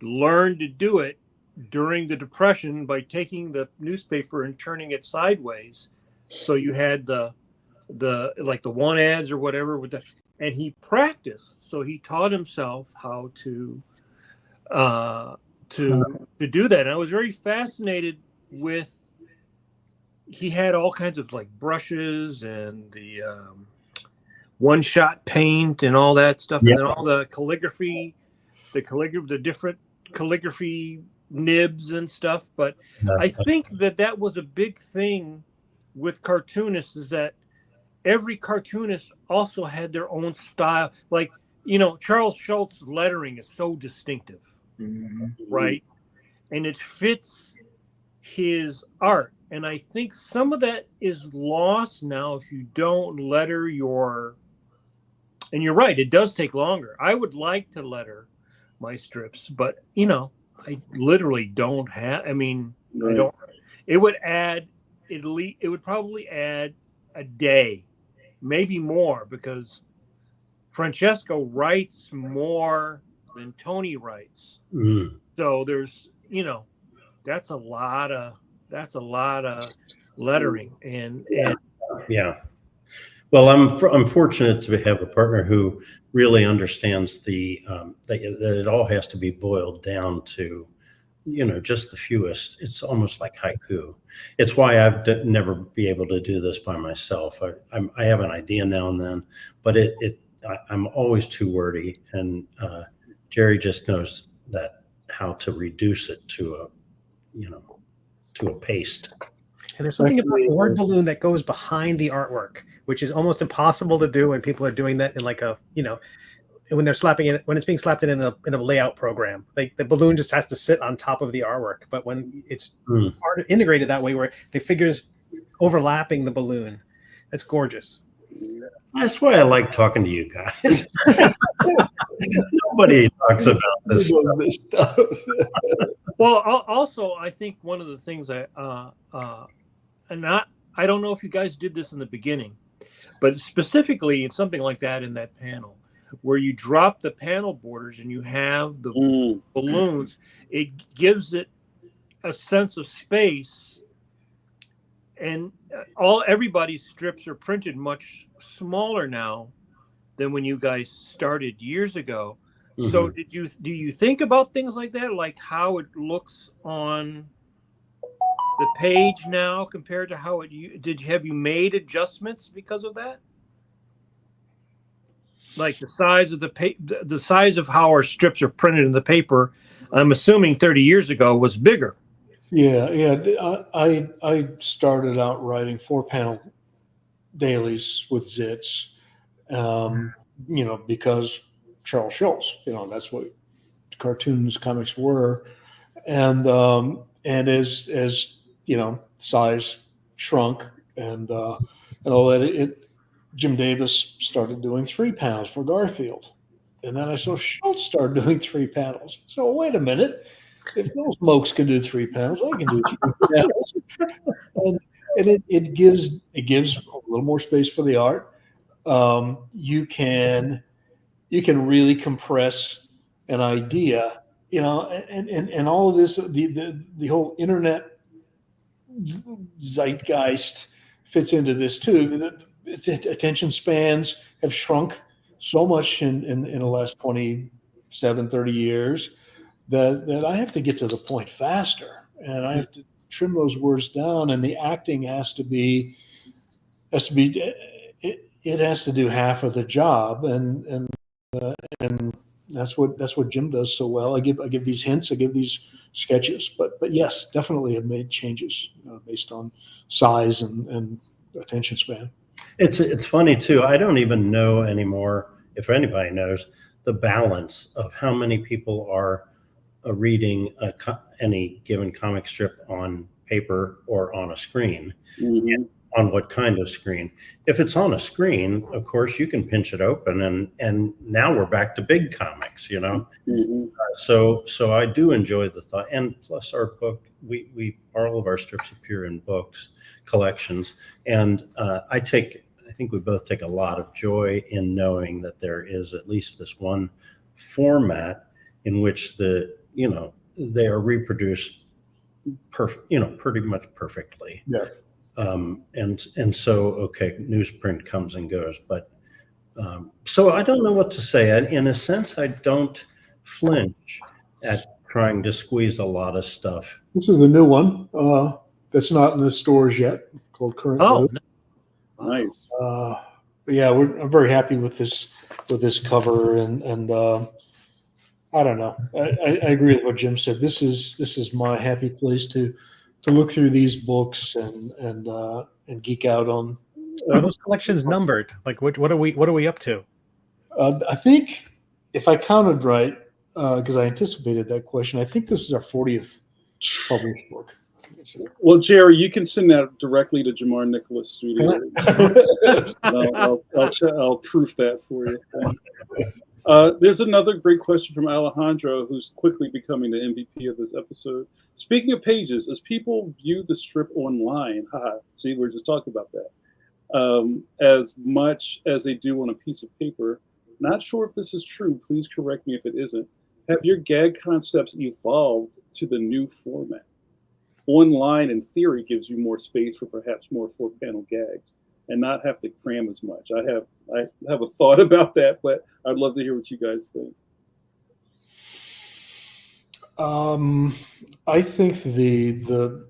learned to do it during the Depression by taking the newspaper and turning it sideways. So you had the one ads or whatever and he practiced. So he taught himself how to do that. And I was very fascinated with. He had all kinds of like brushes and the one-shot paint and all that stuff, and then all the calligraphy, the different calligraphy nibs and stuff. But I think that was a big thing with cartoonists, is that every cartoonist also had their own style. Like, Charles Schultz's lettering is so distinctive, right? And it fits his art. And I think some of that is lost now if you don't letter your. And you're right, it does take longer. I would like to letter my strips, but I literally don't have. I mean, I don't. It would probably add a day, maybe more, because Francesco writes more than Tony writes. So there's, that's a lot of lettering and yeah. Well, I'm fortunate to have a partner who really understands that it all has to be boiled down to, just the fewest. It's almost like haiku. It's why I've never be able to do this by myself. I have an idea now and then, but I'm always too wordy, and Jerry just knows how to reduce it to a paste. And there's something about the word balloon that goes behind the artwork, which is almost impossible to do when people are doing that in like a, when they're slapping it, when it's being slapped in a layout program. Like the balloon just has to sit on top of the artwork. But when it's integrated that way, where the figures overlapping the balloon, that's gorgeous. That's why I like talking to you guys. Nobody talks about this stuff. Well, also, I think one of the things I don't know if you guys did this in the beginning, but specifically in something like that in that panel, where you drop the panel borders and you have the balloons, it gives it a sense of space. And everybody's strips are printed much smaller now than when you guys started years ago. Mm-hmm. So do you think about things like that, like how it looks on the page now compared to how have you made adjustments because of that? Like the size of the size of how our strips are printed in the paper, I'm assuming 30 years ago was bigger. Yeah. I started out writing 4-panel dailies with Zits, because Charles Schulz, that's what cartoons, comics were, and as size shrunk and all that, Jim Davis started doing 3 panels for Garfield, and then I saw Schulz start doing 3 panels. So wait a minute, if those folks can do 3 panels, I can do 3 panels, and it gives a little more space for the art. You can really compress an idea, and all of this, the whole internet zeitgeist fits into this too. Attention spans have shrunk so much in the last 27, 30 years that I have to get to the point faster, and I have to trim those words down, and the acting has to do half of the job, and that's what Jim does so well. I give these hints, I give these sketches, but yes, definitely have made changes based on size and attention span. It's funny too. I don't even know anymore, if anybody knows, the balance of how many people are reading any given comic strip on paper or on a screen. Mm-hmm. On what kind of screen. If it's on a screen, of course, you can pinch it open, and now we're back to big comics, Mm-hmm. So I do enjoy the thought, and plus our book, we all of our strips appear in books collections, and I think we both take a lot of joy in knowing that there is at least this one format in which they are reproduced pretty much perfectly. Yeah. And so, okay, newsprint comes and goes, but so I don't know what to say. In a sense, I don't flinch at trying to squeeze a lot of stuff. This is the new one that's not in the stores yet, called Current. Oh, Nice. Yeah, I'm very happy with this cover, and I don't know. I agree with what Jim said. This is my happy place to look through these books and geek out on. Are those collections numbered? Like what are we up to? I think, if I counted right, because I anticipated that question, I think this is our 40th published book. Well, Jerry, you can send that directly to JAMAR NICHOLAS Studio. I'll proof that for you. There's another great question from Alejandro, who's quickly becoming the MVP of this episode. Speaking of pages, as people view the strip online, see, we're just talking about that, as much as they do on a piece of paper. Not sure if this is true. Please correct me if it isn't. Have your gag concepts evolved to the new format? Online, in theory, gives you more space for perhaps more 4-panel gags and not have to cram as much. I have a thought about that, but I'd love to hear what you guys think. I think the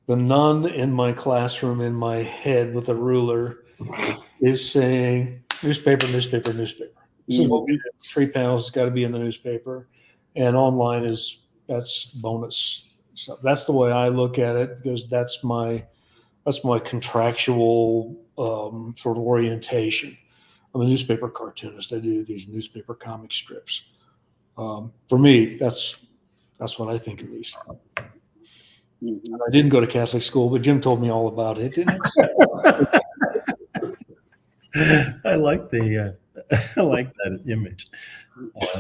nun in my classroom in my head with a ruler is saying newspaper, newspaper, newspaper. This is what we do. 3 panels has got to be in the newspaper, and online that's bonus. So that's the way I look at it, because that's my contractual sort of orientation. I'm a newspaper cartoonist. I do these newspaper comic strips. For me, that's what I think, at least. Mm-hmm. I didn't go to Catholic school, but Jim told me all about it. I like that image.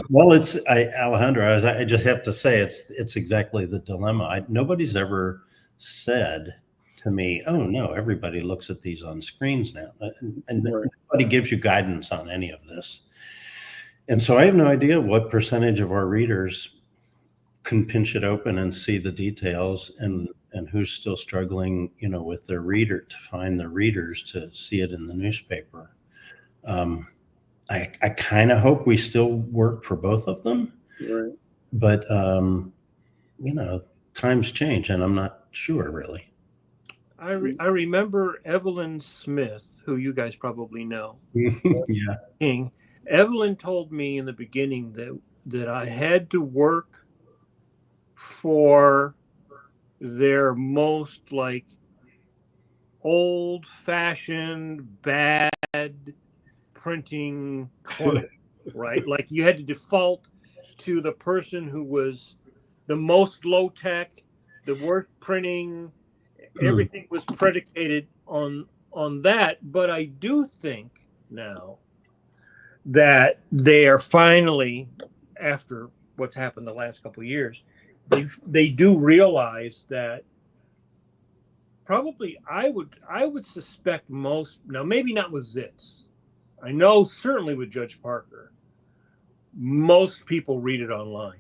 Well, Alejandro, I just have to say it's exactly the dilemma. Nobody's ever said to me, "Oh no, everybody looks at these on screens now," and Right. nobody gives you guidance on any of this. And so I have no idea what percentage of our readers can pinch it open and see the details, and who's still struggling, with their reader, to find their readers to see it in the newspaper. I kind of hope we still work for both of them, Right. but times change, and I'm not sure really. I remember Evelyn Smith, who you guys probably know. Yeah. King. Evelyn told me in the beginning that I had to work for their most like old-fashioned bad printing client, right? Like you had to default to the person who was the most low-tech, the worst printing. Everything was predicated on that. But I do think now that they are finally, after what's happened the last couple of years, they do realize that probably I would suspect most, now maybe not with Zits, I know certainly with Judge Parker, most people read it online.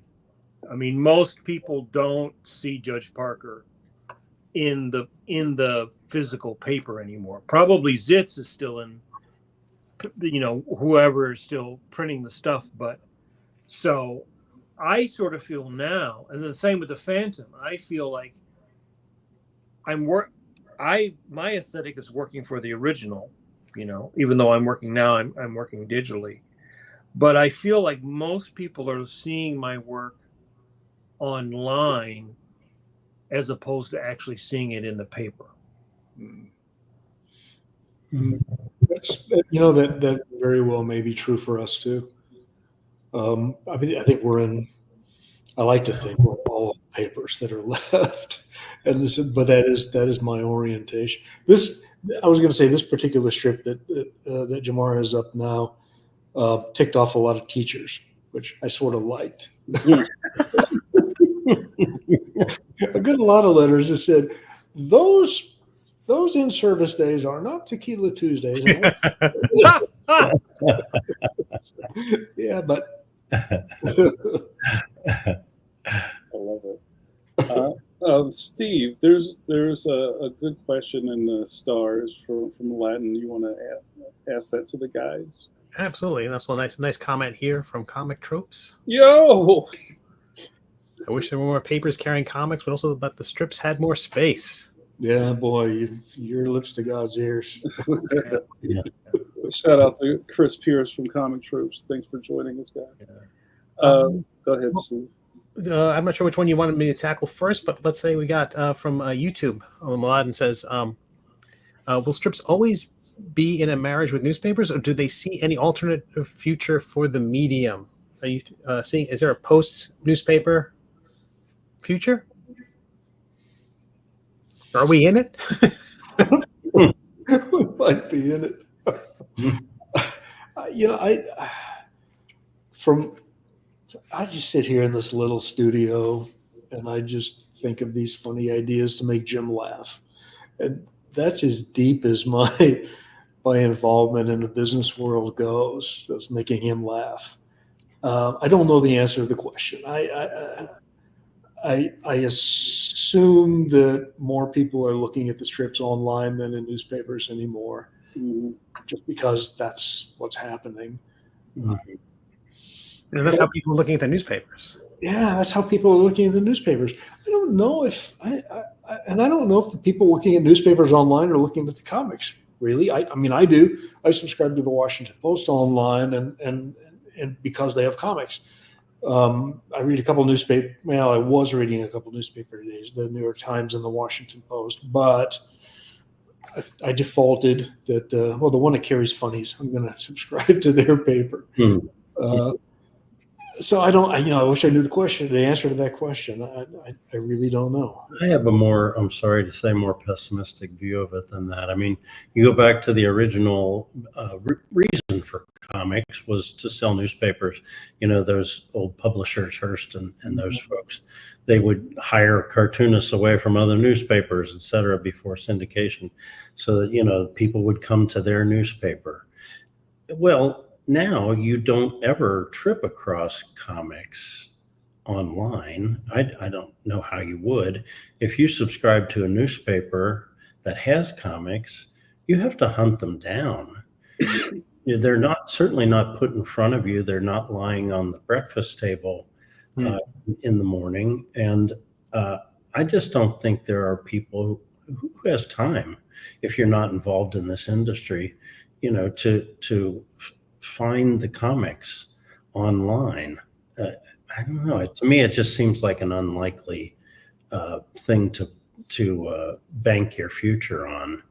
I mean, most people don't see Judge Parker in the physical paper anymore. Probably Zits is still in, whoever is still printing the stuff. But so I sort of feel now, and the same with the Phantom, I feel like my aesthetic is working for the original, even though I'm working now, I'm working digitally. But I feel like most people are seeing my work online as opposed to actually seeing it in the paper. That's, that very well may be true for us too. I think I like to think we're all papers that are left, but that is my orientation. I was going to say this particular strip that JAMAR has up now ticked off a lot of teachers, which I sort of liked. I got a lot of letters that said those in-service days are not Tequila Tuesdays. Yeah, but I love it. Steve, there's a good question in the stars from Latin. You want to ask that to the guys? Absolutely. And that's a nice comment here from Comic Tropes. Yo! I wish there were more papers carrying comics, but also that the strips had more space. Yeah, boy, your lips to God's ears. Yeah. Shout out to Chris Pierce from Comic Tropes. Thanks for joining us, guys. Go ahead, Steve. I'm not sure which one you wanted me to tackle first, but let's say we got from YouTube. Mladen says, will strips always be in a marriage with newspapers, or do they see any alternate future for the medium? Are you seeing, is there a post-newspaper future? Are we in it? We might be in it. I just sit here in this little studio and I just think of these funny ideas to make Jim laugh. And that's as deep as my involvement in the business world goes, just making him laugh. I don't know the answer to the question. I assume that more people are looking at the strips online than in newspapers anymore, just because that's what's happening. And that's how people are looking at the newspapers. Yeah, that's how people are looking at the newspapers. I don't know if I don't know if the people looking at newspapers online are looking at the comics. Really, I mean, I do. I subscribe to the Washington Post online, and because they have comics. I read a couple newspaper. Well, I was reading a couple newspaper days, the New York Times and the Washington Post, but I defaulted that. The one that carries funnies, I'm going to subscribe to their paper. So I don't, I wish I knew the answer to that question. I really don't know. I have a more, I'm sorry to say, more pessimistic view of it than that. I mean, you go back to the original reason for comics was to sell newspapers. You know, those old publishers, Hearst and those folks, they would hire cartoonists away from other newspapers, et cetera, before syndication, so that, you know, people would come to their newspaper. Well, now you don't ever trip across comics online. I don't know how you would. If you subscribe to a newspaper that has comics, you have to hunt them down. They're certainly not put in front of you. They're not lying on the breakfast table in the morning. And I just don't think there are people who has time, if you're not involved in this industry, you know, to find the comics online. I don't know. To me, it just seems like an unlikely thing to bank your future on.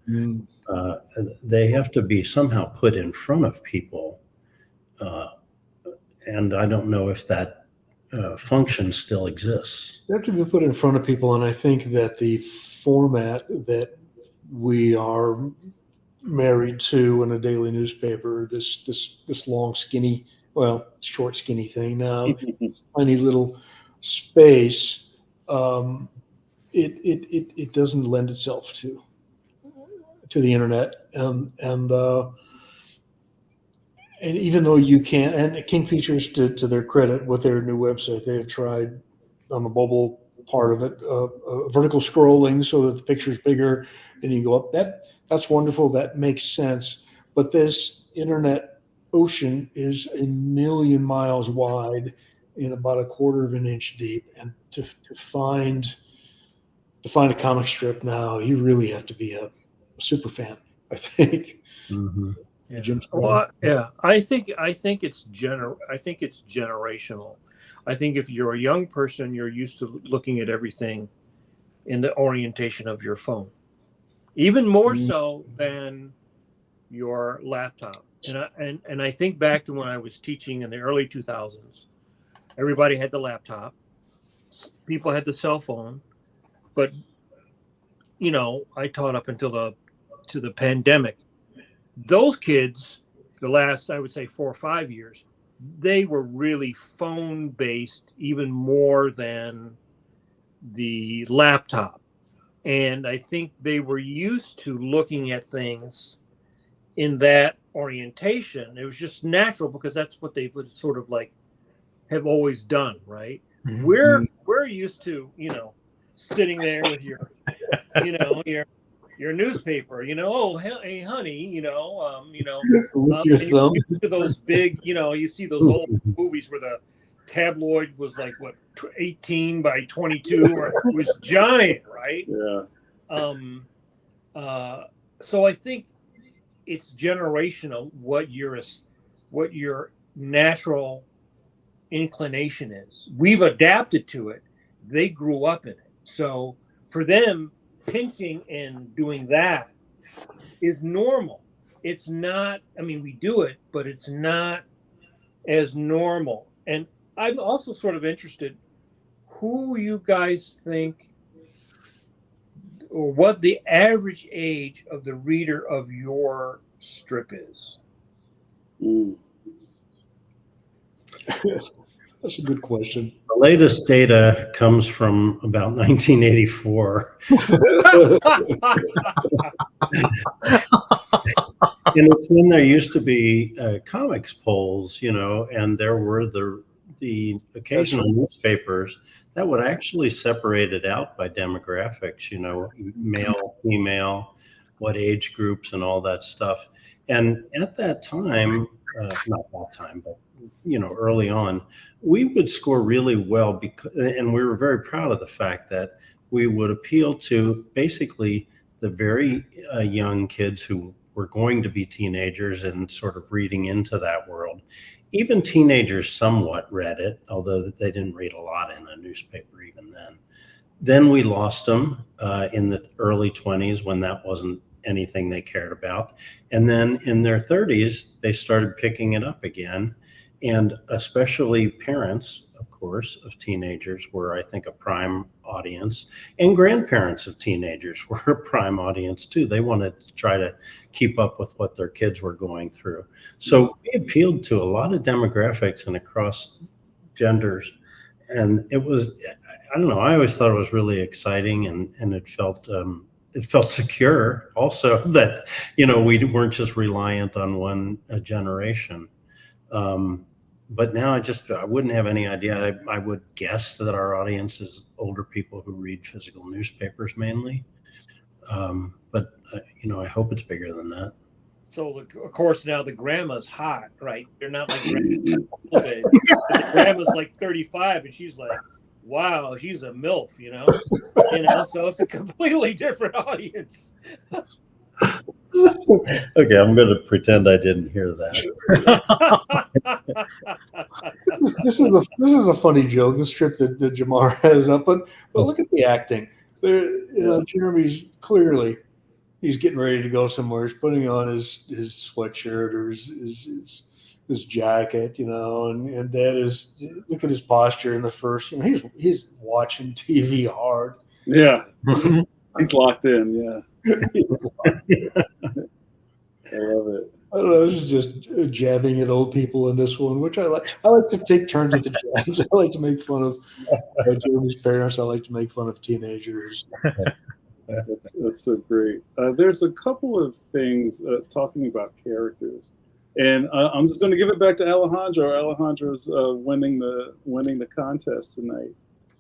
They have to be somehow put in front of people, and I don't know if that function still exists. They have to be put in front of people, and I think that the format that we are married to in a daily newspaper, this long, skinny, well, short, skinny thing now, tiny little space, it doesn't lend itself to the internet, and even though you can, and King Features, to their credit, with their new website, they have tried on the mobile part of it, vertical scrolling so that the picture's bigger and you go up. That's wonderful. That makes sense. But this internet ocean is 1,000,000 miles wide and about 1/4 of an inch deep. And to find a comic strip now, you really have to be a super fan, I think. Mm-hmm. Yeah. Well, yeah, I think it's generational. I think if you're a young person, you're used to looking at everything in the orientation of your phone, even more so than your laptop. And I think back to when I was teaching in the early 2000s. Everybody had the laptop. People had the cell phone, but you know, I taught up until the pandemic. Those kids, the last, I would say, 4 or 5 years, they were really phone based even more than the laptop. And I think they were used to looking at things in that orientation. It was just natural because that's what they would sort of like have always done, right? Mm-hmm. We're used to, you know, sitting there with your, you know, your newspaper, you know, oh, hey, honey, you know, to those big, you know, you see those old movies where the tabloid was like, what, 18 by 22, or it was giant, right? Yeah. So I think it's generational what your natural inclination is. We've adapted to it. They grew up in it. So for them, pinching and doing that is normal. It's not, I mean, we do it, but it's not as normal. And I'm also sort of interested who you guys think, or what the average age of the reader of your strip is. That's a good question. The latest data comes from about 1984. And it's when there used to be comics polls, you know, and there were the occasional newspapers that would actually separate it out by demographics, you know, male, female, what age groups and all that stuff. And at that time, not that time, but you know, early on, we would score really well because, and we were very proud of the fact that we would appeal to basically the very young kids who were going to be teenagers and sort of reading into that world. Even teenagers somewhat read it, although they didn't read a lot in a newspaper even then. Then we lost them in the early 20s when that wasn't anything they cared about. And then in their 30s, they started picking it up again. And especially parents, of course, of teenagers were, I think, a prime audience, and grandparents of teenagers were a prime audience too. They wanted to try to keep up with what their kids were going through. So we appealed to a lot of demographics and across genders. And it was, I don't know, I always thought it was really exciting, and it felt secure also that, you know, we weren't just reliant on one generation. But now I wouldn't have any idea. I would guess that our audience is older people who read physical newspapers mainly. But you know, I hope it's bigger than that. So of course now the grandma's hot, right? They're not like the grandma's like 35 and she's like, wow, she's a MILF, you know? You know, so it's a completely different audience. Okay, I'm going to pretend I didn't hear that. This is a funny joke. The strip that Jamar has up, but look at the acting. There, you know, Jeremy's clearly he's getting ready to go somewhere. He's putting on his sweatshirt or his jacket, you know, and Dad is, look at his posture in the first. You know, he's watching TV hard. Yeah, he's locked in. Yeah. I love it. I don't know. This is just jabbing at old people in this one, which I like. I like to take turns with the jabs. I like to make fun of Jeremy's parents. I like to make fun of teenagers. That's so great. There's a couple of things talking about characters, and I'm just going to give it back to Alejandro. Alejandro's winning the contest tonight.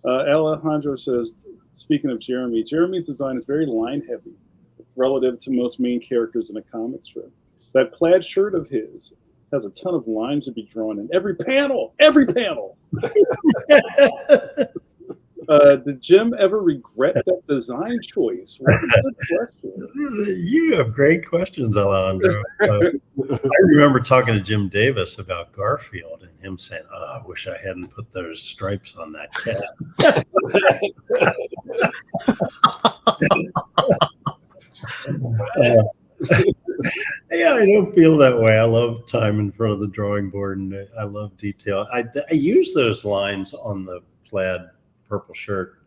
Alejandro says, speaking of Jeremy's design is very line heavy relative to most main characters in a comic strip. That plaid shirt of his has a ton of lines to be drawn in every panel. Every panel. Did Jim ever regret that design choice? What a good question. You have great questions, Alejandro. I remember talking to Jim Davis about Garfield and him saying, "Oh, I wish I hadn't put those stripes on that cat." Yeah, I don't feel that way. I love time in front of the drawing board, and I love detail. I use those lines on the plaid purple shirt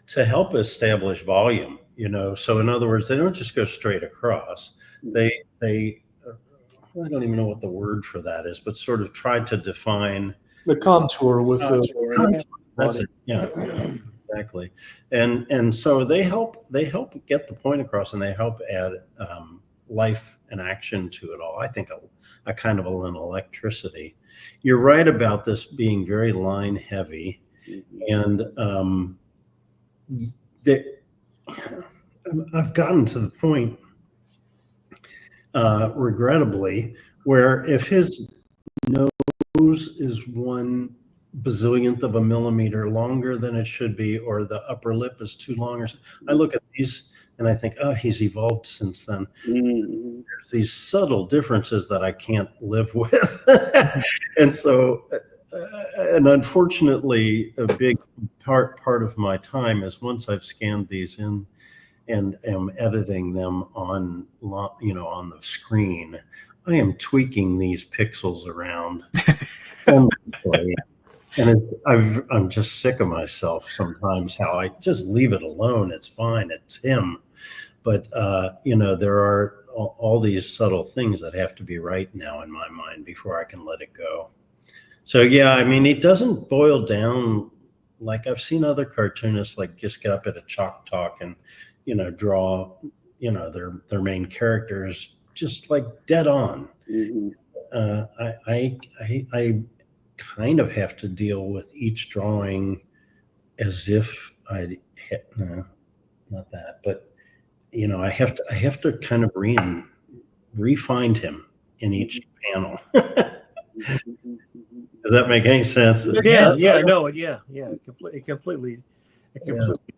to help establish volume, you know. So in other words, they don't just go straight across. They I don't even know what the word for that is, but sort of try to define the contour with the. That's it. Yeah. Exactly, and so they help get the point across, and they help add life and action to it all. I think a kind of an electricity. You're right about this being very line heavy, and I've gotten to the point, regrettably, where if his nose is 1 bazillionth of a millimeter longer than it should be, or the upper lip is too long, or I look at these and I think, oh, he's evolved since then. There's these subtle differences that I can't live with. And so, and unfortunately, a big part of my time is once I've scanned these in and am editing them on, you know, on the screen, I am tweaking these pixels around. And I'm just sick of myself sometimes how I just leave it alone. It's fine. It's him. But, you know, there are all these subtle things that have to be right now in my mind before I can let it go. So, yeah, I mean, it doesn't boil down like I've seen other cartoonists like just get up at a chalk talk and, you know, draw, you know, their main characters just like dead on. I kind of have to deal with each drawing as if I had, no, not that, but you know, I have to kind of re-find him in each panel. Does that make any sense? Yeah, no, yeah, it completely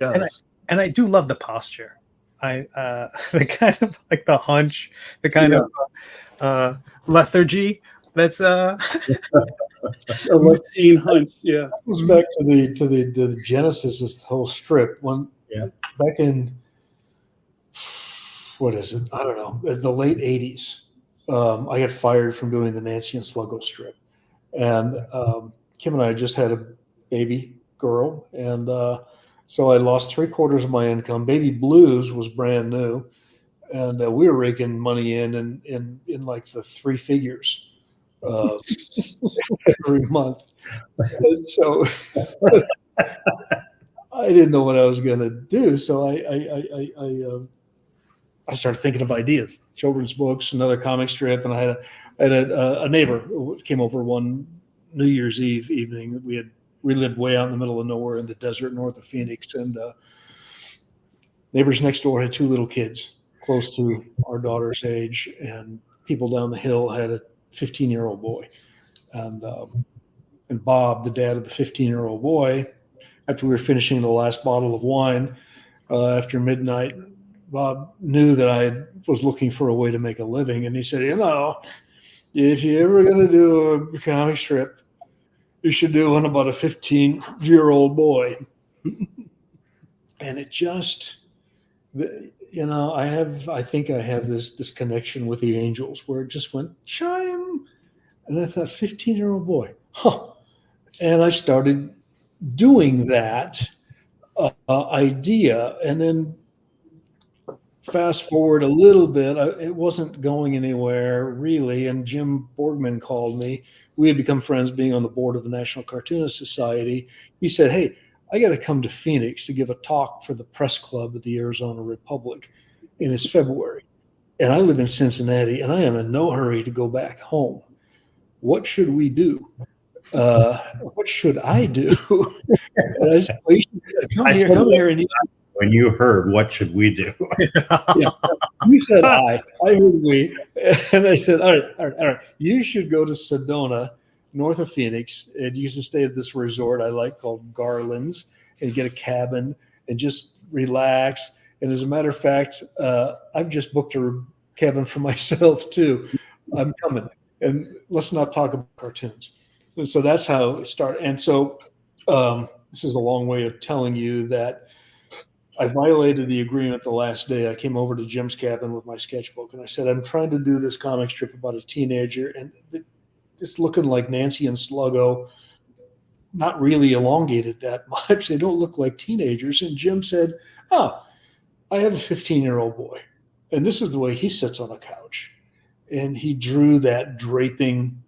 does. And I do love the posture. The kind of like the hunch, the kind of lethargy. That's a routine hunch. Yeah, it goes back to the genesis of the whole strip. Back in what is it? I don't know. The late 80s. I got fired from doing the Nancy and Sluggo strip. And Kim and I just had a baby girl. And so I lost 3/4 of my income. Baby Blues was brand new. And we were raking money in like the 3 figures every month. And so I didn't know what I was going to do. So I started thinking of ideas, children's books, another comic strip. And I had a neighbor who came over one New Year's Eve evening. We lived way out in the middle of nowhere in the desert north of Phoenix. And neighbors next door had 2 little kids close to our daughter's age. And people down the hill had a 15-year-old boy. And Bob, the dad of the 15-year-old boy, after we were finishing the last bottle of wine after midnight, Bob knew that I was looking for a way to make a living. And he said, if you're ever going to do a comic strip, you should do one about a 15-year-old boy. And it just, I think I have this connection with the angels where it just went chime. And I thought, 15-year-old boy. Huh. And I started doing that idea. And then fast forward a little bit, it wasn't going anywhere really. And Jim Borgman called me. We had become friends being on the board of the National Cartoonist Society. He said, hey, I got to come to Phoenix to give a talk for the press club at the Arizona Republic. And it's February. And I live in Cincinnati, and I am in no hurry to go back home. What should we do? What should I do? And I said, well, come here. And when you heard, what should we do? Yeah. You said I heard we. And I said, all right. You should go to Sedona, north of Phoenix, and you should stay at this resort I like called Garland's and get a cabin and just relax. And as a matter of fact, I've just booked a cabin for myself too. I'm coming. And let's not talk about cartoons. And so that's how it started. And so this is a long way of telling you that I violated the agreement the last day. I came over to Jim's cabin with my sketchbook, and I said, I'm trying to do this comic strip about a teenager, and it's looking like Nancy and Sluggo, not really elongated that much. They don't look like teenagers. And Jim said, I have a 15-year-old boy, and this is the way he sits on a couch. And he drew that draping,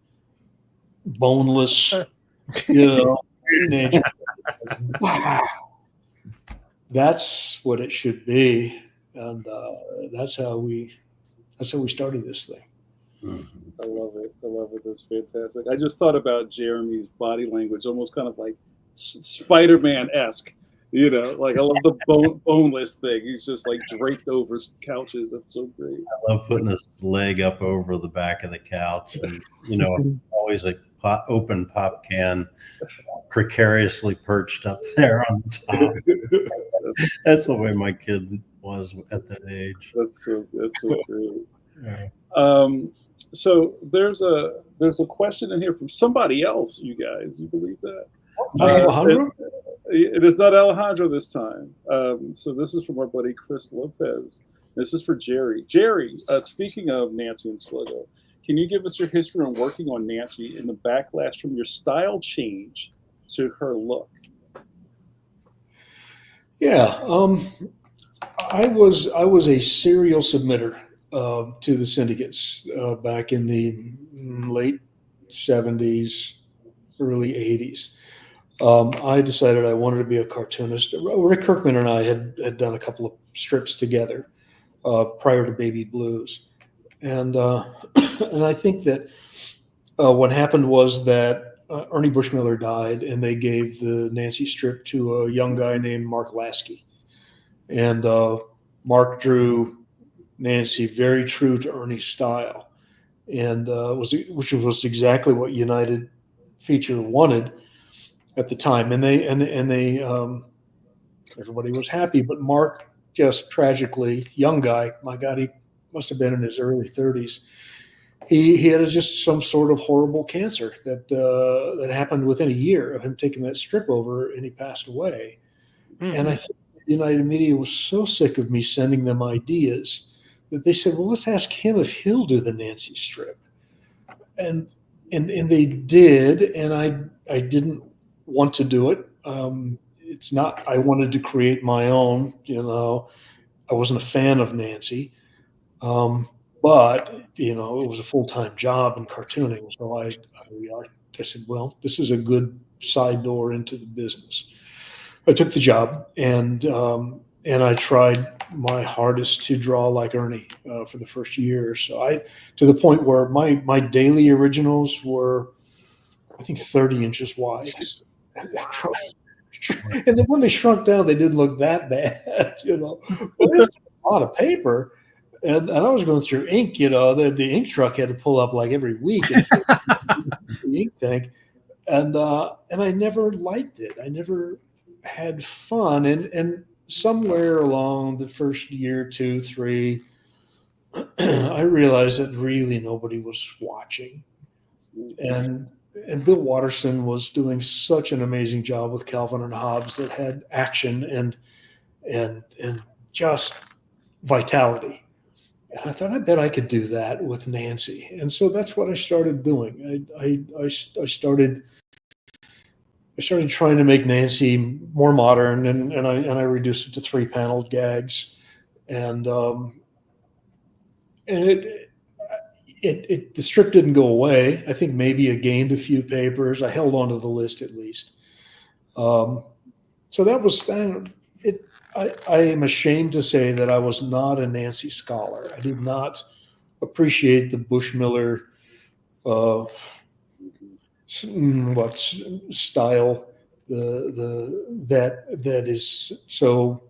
boneless, teenager. That's what it should be, and that's how we started this thing. Mm-hmm. I love it. That's fantastic. I just thought about Jeremy's body language, almost kind of like Spider-Man-esque. Like I love the boneless thing. He's just like draped over couches. That's so great. I love putting his leg up over the back of the couch, and always a open pop can precariously perched up there on the top. That's the way my kid was at that age. That's so great. Yeah. So there's a question in here from somebody else. You guys, you believe that? Alejandro? It is not Alejandro this time. So this is from our buddy Chris Lopez. This is for Jerry. Jerry, speaking of Nancy and Sluggo, can you give us your history on working on Nancy and the backlash from your style change to her look? Yeah, I was a serial submitter to the syndicates back in the late 70s, early 80s. I decided I wanted to be a cartoonist. Rick Kirkman and I had done a couple of strips together prior to Baby Blues. And I think that what happened was that Ernie Bushmiller died, and they gave the Nancy strip to a young guy named Mark Lasky. And Mark drew Nancy very true to Ernie's style, and which was exactly what United Feature wanted at the time. And they everybody was happy, but Mark, just tragically, young guy, my God, he must have been in his early 30s. He had just some sort of horrible cancer that happened within a year of him taking that strip over, and he passed away. Mm-hmm. And I think United Media was so sick of me sending them ideas that they said, well, let's ask him if he'll do the Nancy strip. And they did, and I didn't want to do it. It's not, I wanted to create my own, I wasn't a fan of Nancy. But, it was a full-time job in cartooning. So I said, well, this is a good side door into the business. I took the job, and I tried my hardest to draw like Ernie for the first year. So to the point where my daily originals were, I think, 30 inches wide. And then when they shrunk down, they didn't look that bad, But it's a lot of paper. And I was going through ink, the ink truck had to pull up like every week the ink tank. And I never liked it. I never had fun. And somewhere along the first year, 2, 3, I realized that really nobody was watching. And Bill Watterson was doing such an amazing job with Calvin and Hobbes that had action and just vitality. And I thought, I bet I could do that with Nancy. And so that's what I started doing. I started trying to make Nancy more modern, and I reduced it to 3-paneled gags, and the strip didn't go away. I think maybe I gained a few papers. I held on to the list at least. So that was it. I am ashamed to say that I was not a Nancy scholar. I did not appreciate the Bushmiller style that is so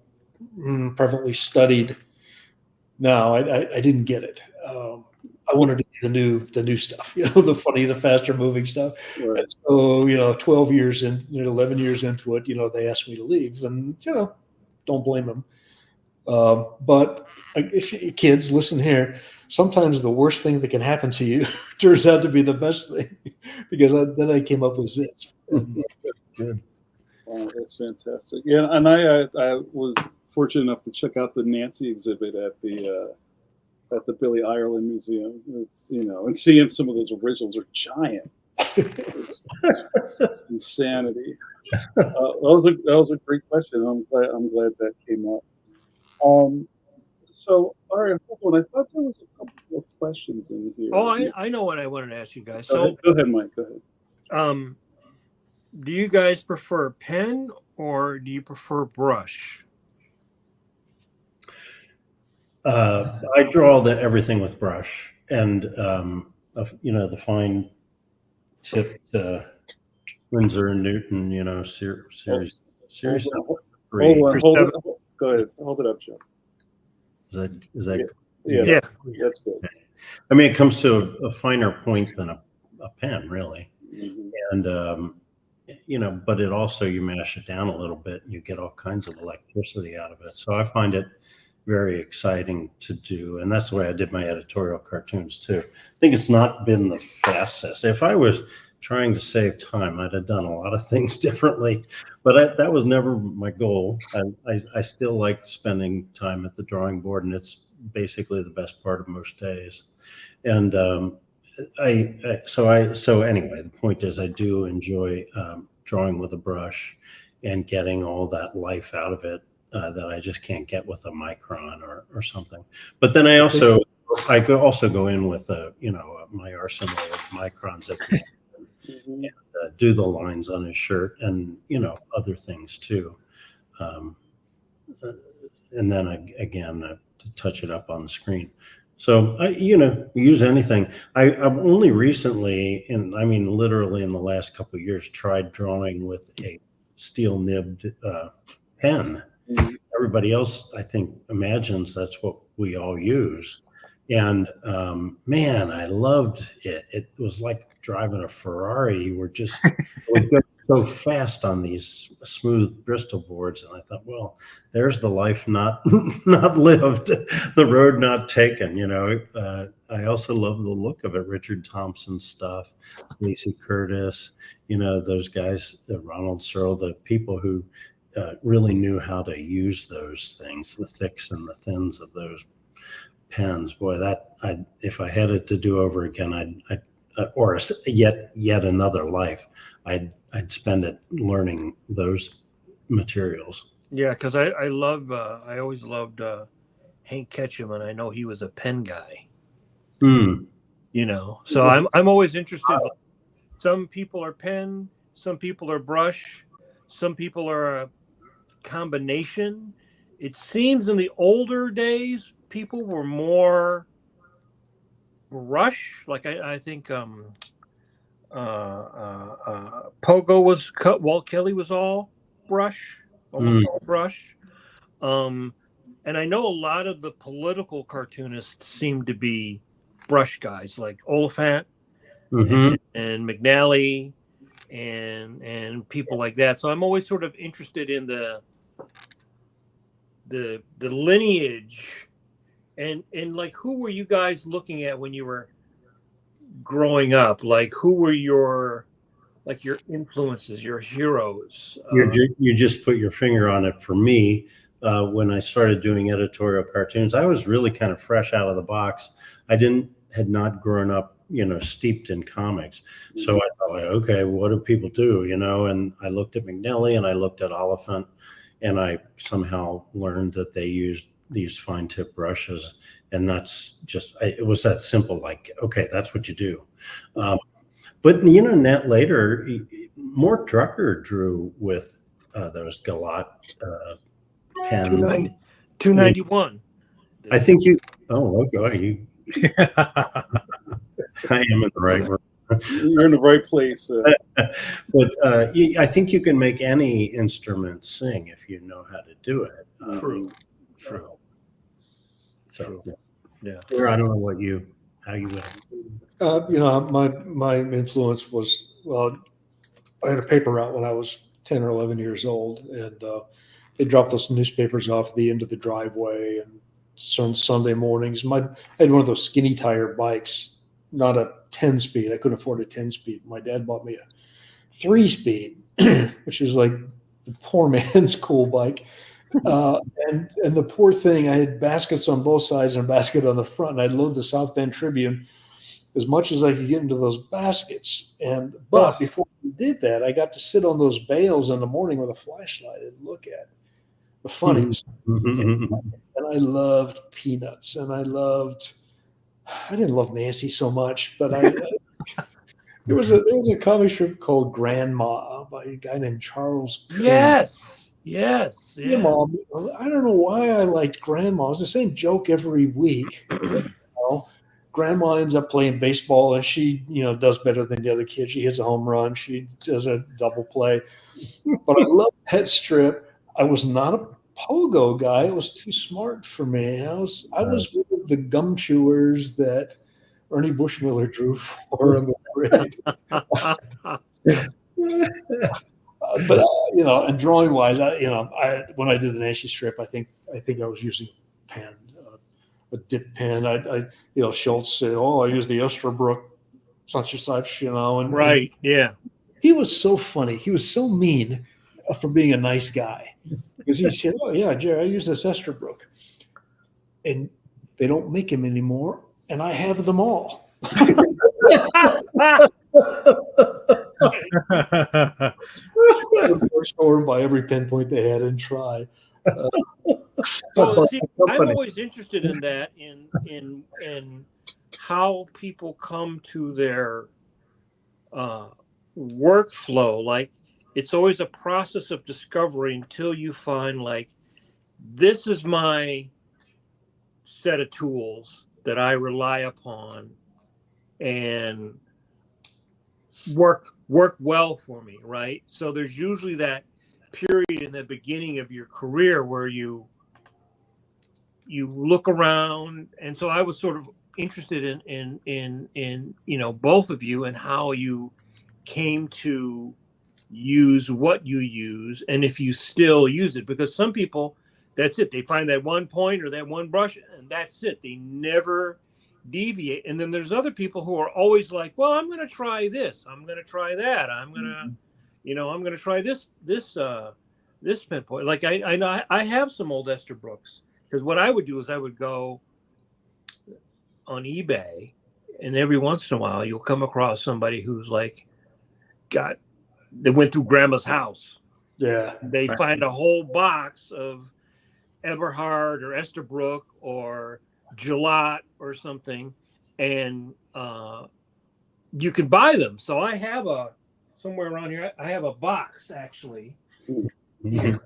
prevalently studied now. I didn't get it. I wanted to be the new stuff, the funny, the faster moving stuff. Right. And so 12 years in, 11 years into it, they asked me to leave, and don't blame them. But if kids, listen here, sometimes the worst thing that can happen to you turns out to be the best thing, because then I came up with Zits. Good. Wow, that's fantastic. Yeah, and I was fortunate enough to check out the Nancy exhibit at the Billy Ireland Museum. It's and seeing some of those originals are giant. It's insanity. That was a great question. I'm glad that came up. So, all right, hold on. I thought there was a couple of questions in here. Oh, I know what I wanted to ask you guys. Go ahead, Mike. Go ahead. Do you guys prefer pen or do you prefer brush? I draw everything with brush, and the fine tipped Winsor and Newton, series. Hold it. Go ahead. Hold it up, Joe. Is that? Yeah, that's good. I mean, it comes to a finer point than a pen, really. Mm-hmm. And but it also, you mash it down a little bit and you get all kinds of electricity out of it. So I find it very exciting to do, and that's the way I did my editorial cartoons too. I think it's not been the fastest. If I was trying to save time, I'd have done a lot of things differently, but that was never my goal. I still like spending time at the drawing board, and it's basically the best part of most days. And so anyway, the point is, I do enjoy drawing with a brush and getting all that life out of it that I just can't get with a micron or something. But then I also go in with my arsenal of microns at the end. Mm-hmm. And do the lines on his shirt, and other things too, and then again to touch it up on the screen. So I use anything. I've only recently, and I mean literally in the last couple of years, tried drawing with a steel nibbed pen. Mm-hmm. Everybody else, I think, imagines that's what we all use. And man, I loved it. It was like driving a Ferrari. You were just so fast on these smooth Bristol boards, and I thought, well, there's the life not lived, the road not taken. I also love the look of it. Richard Thompson stuff, Lacey Curtis, those guys, Ronald Searle, the people who really knew how to use those things, the thicks and the thins of those pens, boy, if I had it to do over again, or yet another life, I'd spend it learning those materials. Yeah, because I always loved Hank Ketchum, and I know he was a pen guy. So I'm always interested. Like, some people are pen, some people are brush, some people are a combination. It seems in the older days, people were more brush. Like I think Pogo was cut. Walt Kelly was all brush, almost all brush. And I know a lot of the political cartoonists seem to be brush guys, like Oliphant and McNally and people like that. So I'm always sort of interested in the lineage and like, who were you guys looking at when you were growing up? Like, who were your influences, your heroes? You just put your finger on it. For me, when I started doing editorial cartoons, I was really kind of fresh out of the box. I had not grown up, steeped in comics. So I thought, okay, what do people do? And I looked at McNally and I looked at Oliphant, and I somehow learned that they used these fine tip brushes. And that's just, it was that simple, like, okay, that's what you do. But, later, Mort Drucker drew with those Galat pens. 291. I think okay, I am in the right room. You're in the right place. But I think you can make any instrument sing if you know how to do it. True. So, yeah. I don't know how you went. My influence was, I had a paper route when I was 10 or 11 years old, and they dropped those newspapers off at the end of the driveway. And some Sunday mornings, I had one of those skinny tire bikes, not a 10-speed. I couldn't afford a 10-speed. My dad bought me a 3-speed, which is like the poor man's cool bike. And the poor thing, I had baskets on both sides and a basket on the front, and I'd load the South Bend Tribune as much as I could get into those baskets. But before we did that, I got to sit on those bales in the morning with a flashlight and look at the funnies. And I loved Peanuts, and I didn't love Nancy so much, but there was a comic strip called Grandma by a guy named Charles Coon. Yes. Grandma, I don't know why I liked Grandma. It was the same joke every week. Grandma ends up playing baseball, and she, does better than the other kids. She hits a home run. She does a double play. But I love Pet Strip. I was not a Pogo guy. It was too smart for me. I was with the gum chewers that Ernie Bushmiller drew for him. But and drawing wise, when I did the Nancy strip, I think I was using a pen, a dip pen. Schultz said, "Oh, I use the Estabrook, such and such," and right, yeah. He was so funny. He was so mean for being a nice guy, because he said, "Oh yeah, Jerry, I use this Estabrook, and they don't make them anymore, and I have them all." Store buy every pinpoint they had and try. Well, see, I'm always interested in that, in how people come to their workflow. Like, it's always a process of discovery until you find, like, this is my set of tools that I rely upon and work well for me, right? So there's usually that period in the beginning of your career where you look around, and so I was sort of interested in both of you and how you came to use what you use, and if you still use it, because some people, that's it, they find that one point or that one brush and that's it, they never deviate. And then there's other people who are always like, well, I'm going to try this, I'm going to try that, I'm going to I'm going to try this pinpoint. Like I have some old Estabrooks, because what I would do is I would go on eBay, and every once in a while you'll come across somebody who's like they went through grandma's house. Yeah. They find a whole box of Eberhard or Estabrook or Gillot or something, and you can buy them. So I have somewhere around here. I have a box actually. Here.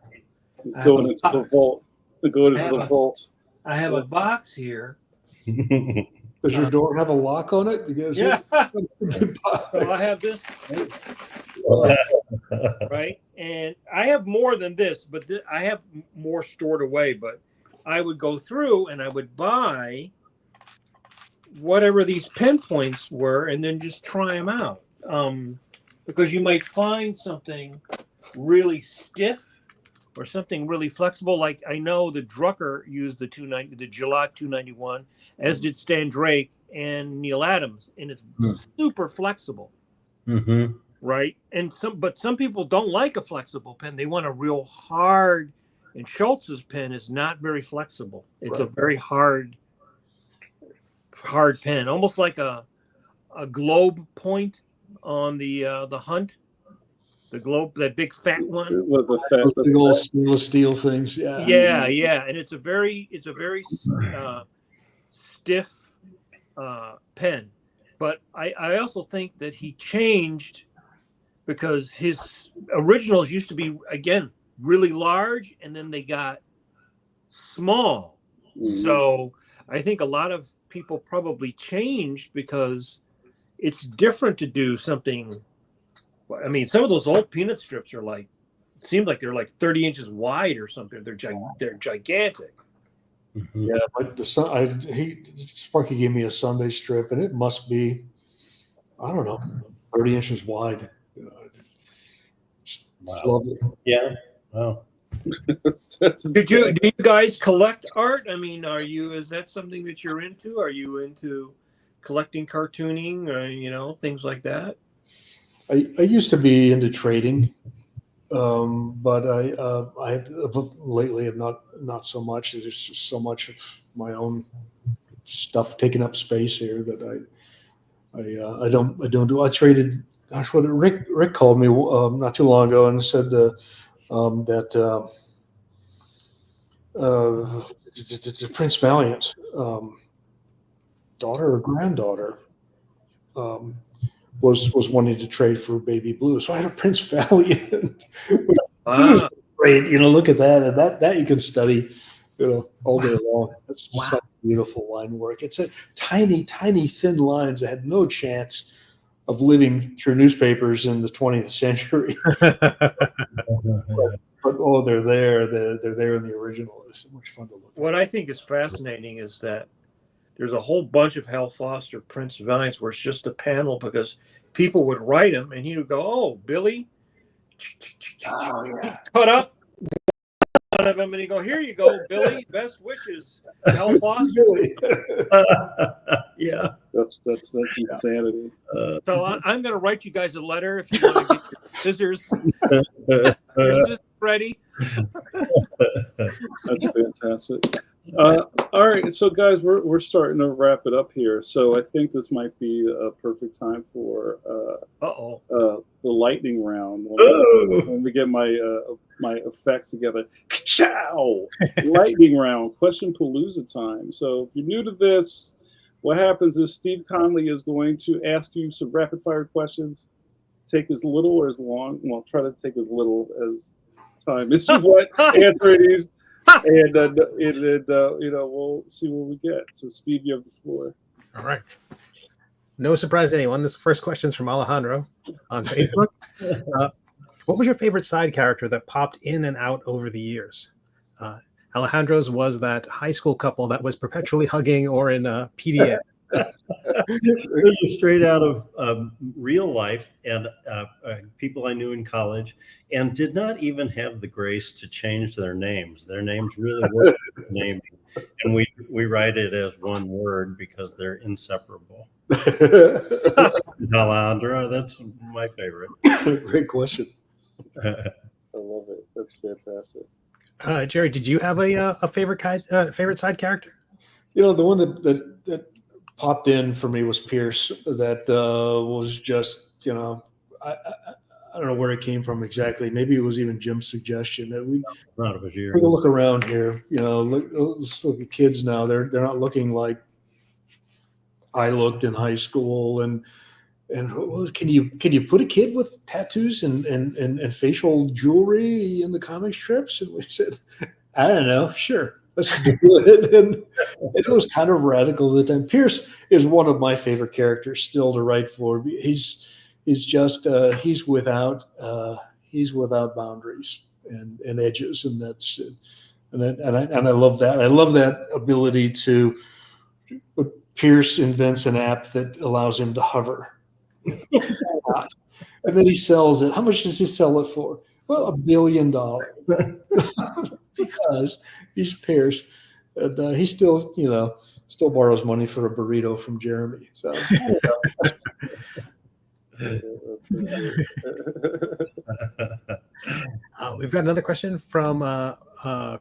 It's going into the vault. I have a box here. Does your door have a lock on it? Because Yeah. so I have this. Right, and I have more than this, but I have more stored away. But I would go through and I would buy whatever these pinpoints were, and then just try them out, because you might find something really stiff or something really flexible. Like I know the Drucker used the Gillot 291, as did Stan Drake and Neil Adams, and it's super flexible. Mm-hmm. Right, and some people don't like a flexible pen; they want a real hard. And Schultz's pen is not very flexible. It's a very hard pen, almost like a globe point on the Hunt, the globe, that big fat one. With the those big old stainless steel things. Yeah. Yeah, and it's a very stiff pen. But I also think that he changed, because his originals used to be, again, really large, and then they got small. Mm-hmm. So I think a lot of people probably changed because it's different to do something. I mean, some of those old peanut strips are like, it seems like they're like 30 inches wide or something. They're gigantic. Mm-hmm. Yeah, but Sparky gave me a Sunday strip, and it must be, I don't know, 30 inches wide. It's lovely. Yeah. Wow. Do you guys collect art? I mean, is that something that you're into? Are you into collecting cartooning, or, things like that? I used to be into trading, but I lately have not so much. There's just so much of my own stuff taking up space here that I don't do. I traded. Gosh, what Rick called me not too long ago and said that Prince Valiant's daughter or granddaughter was wanting to trade for Baby Blue, so I had a Prince Valiant. Wow. Great, look at that, and that you can study, all day long. That's just such beautiful line work. It's a tiny, thin lines that had no chance of living through newspapers in the 20th century. But they're there. They're there in the original. It's so much fun to look at. What I think is fascinating is that there's a whole bunch of Hal Foster Prince Valiants where it's just a panel, because people would write them and he would go, "Oh, Billy, cut up one of them," and he'd go, "Here you go, Billy. Best wishes, Hal Foster." Yeah, that's insanity. So I'm going to write you guys a letter if you want to get your scissors ready. That's fantastic. All right, so guys, we're starting to wrap it up here. So I think this might be a perfect time for the lightning round. When we get my effects together. Ciao! Lightning round, question palooza time. So if you're new to this, what happens is Steve Conley is going to ask you some rapid fire questions. Take as little or as long. Well, try to take as little as time as you want answering these. And we'll see what we get. So, Steve, you have the floor. All right. No surprise to anyone. This first question is from Alejandro on Facebook. What was your favorite side character that popped in and out over the years? Alejandro's was that high school couple that was perpetually hugging or in PDA. Those are straight out of real life and people I knew in college, and did not even have the grace to change their names. Their names really were naming, and we write it as one word because they're inseparable. Alejandro, that's my favorite. Great question. I love it. That's fantastic. Jerry, did you have a favorite side character? The one that popped in for me was Pierce. That was just, I don't know where it came from exactly. Maybe it was even Jim's suggestion that we take a look around here. Let's look at kids now. They're not looking like I looked in high school. And can you put a kid with tattoos and facial jewelry in the comic strips? And we said, I don't know. Sure. Let's do it. And it was kind of radical at the time. Pierce is one of my favorite characters still to write for. He's without boundaries and edges, and that's and I love that. I love that ability to. Pierce invents an app that allows him to hover, and then he sells it. How much does he sell it for? Well, $1 billion. Because he's Pierce, and he still borrows money for a burrito from Jeremy. So we've got another question from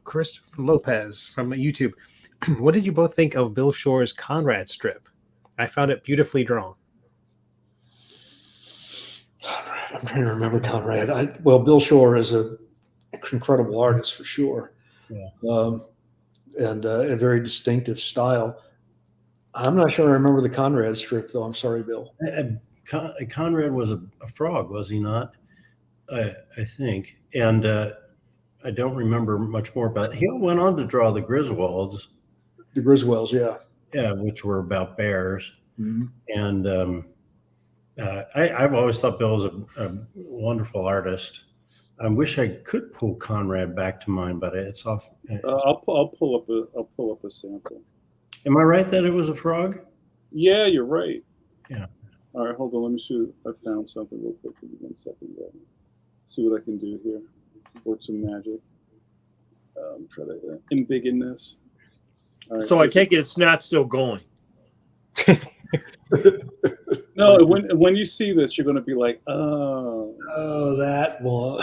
Chris Lopez from YouTube. What did you both think of Bill Shore's Conrad strip? I found it beautifully drawn. Conrad, I'm trying to remember Conrad. Bill Shore is an incredible artist for sure. Yeah. And a very distinctive style. I'm not sure I remember the Conrad strip, though. I'm sorry, Bill. Conrad was a frog, was he not? I think. And I don't remember much more about it. He went on to draw the Griswolds. The Griswolds, yeah. Yeah, which were about bears. Mm-hmm. And I've always thought Bill was a wonderful artist. I wish I could pull Conrad back to mind, but it's off. I'll pull up a sample. Am I right that it was a frog? Yeah, you're right. Yeah. All right, hold on. Let me see. I found something real quick. Give me 1 second. See what I can do here. Work some magic. Try to embiggen this. All right, so I take it it's not still going. No, when you see this, you're going to be like, oh, that one.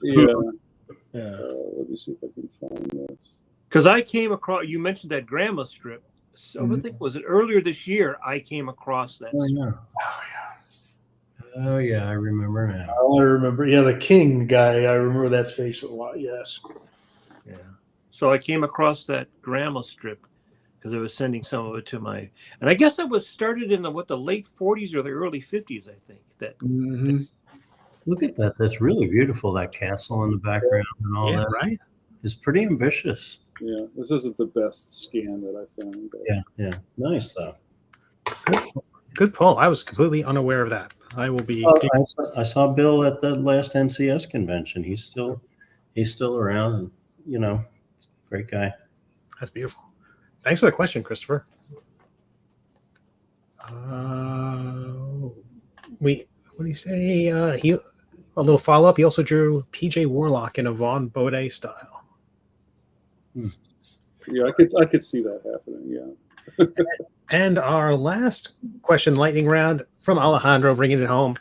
Yeah. Let me see if I can find this. Because I came across, you mentioned that grandma strip. So I think, was it earlier this year I came across that. Oh yeah, I remember now. I remember. Yeah, the King guy. I remember that face a lot. Yes. Yeah. So I came across that grandma strip because I was sending some of it to my, and I guess it was started in the late 40s or the early 50s. I think that. Mm-hmm. Look at that. That's really beautiful. That castle in the background and all that. Right. It's pretty ambitious. Yeah, this isn't the best scan that I found. But... Yeah. Nice though. Good pull. I was completely unaware of that. I will be. I saw Bill at the last NCS convention. He's still around, and great guy. That's beautiful. Thanks for the question, Christopher. What do you say? A little follow up. He also drew PJ Warlock in a Vaughn Bode style. Yeah, I could see that happening. Yeah. And our last question, lightning round from Alejandro, bringing it home.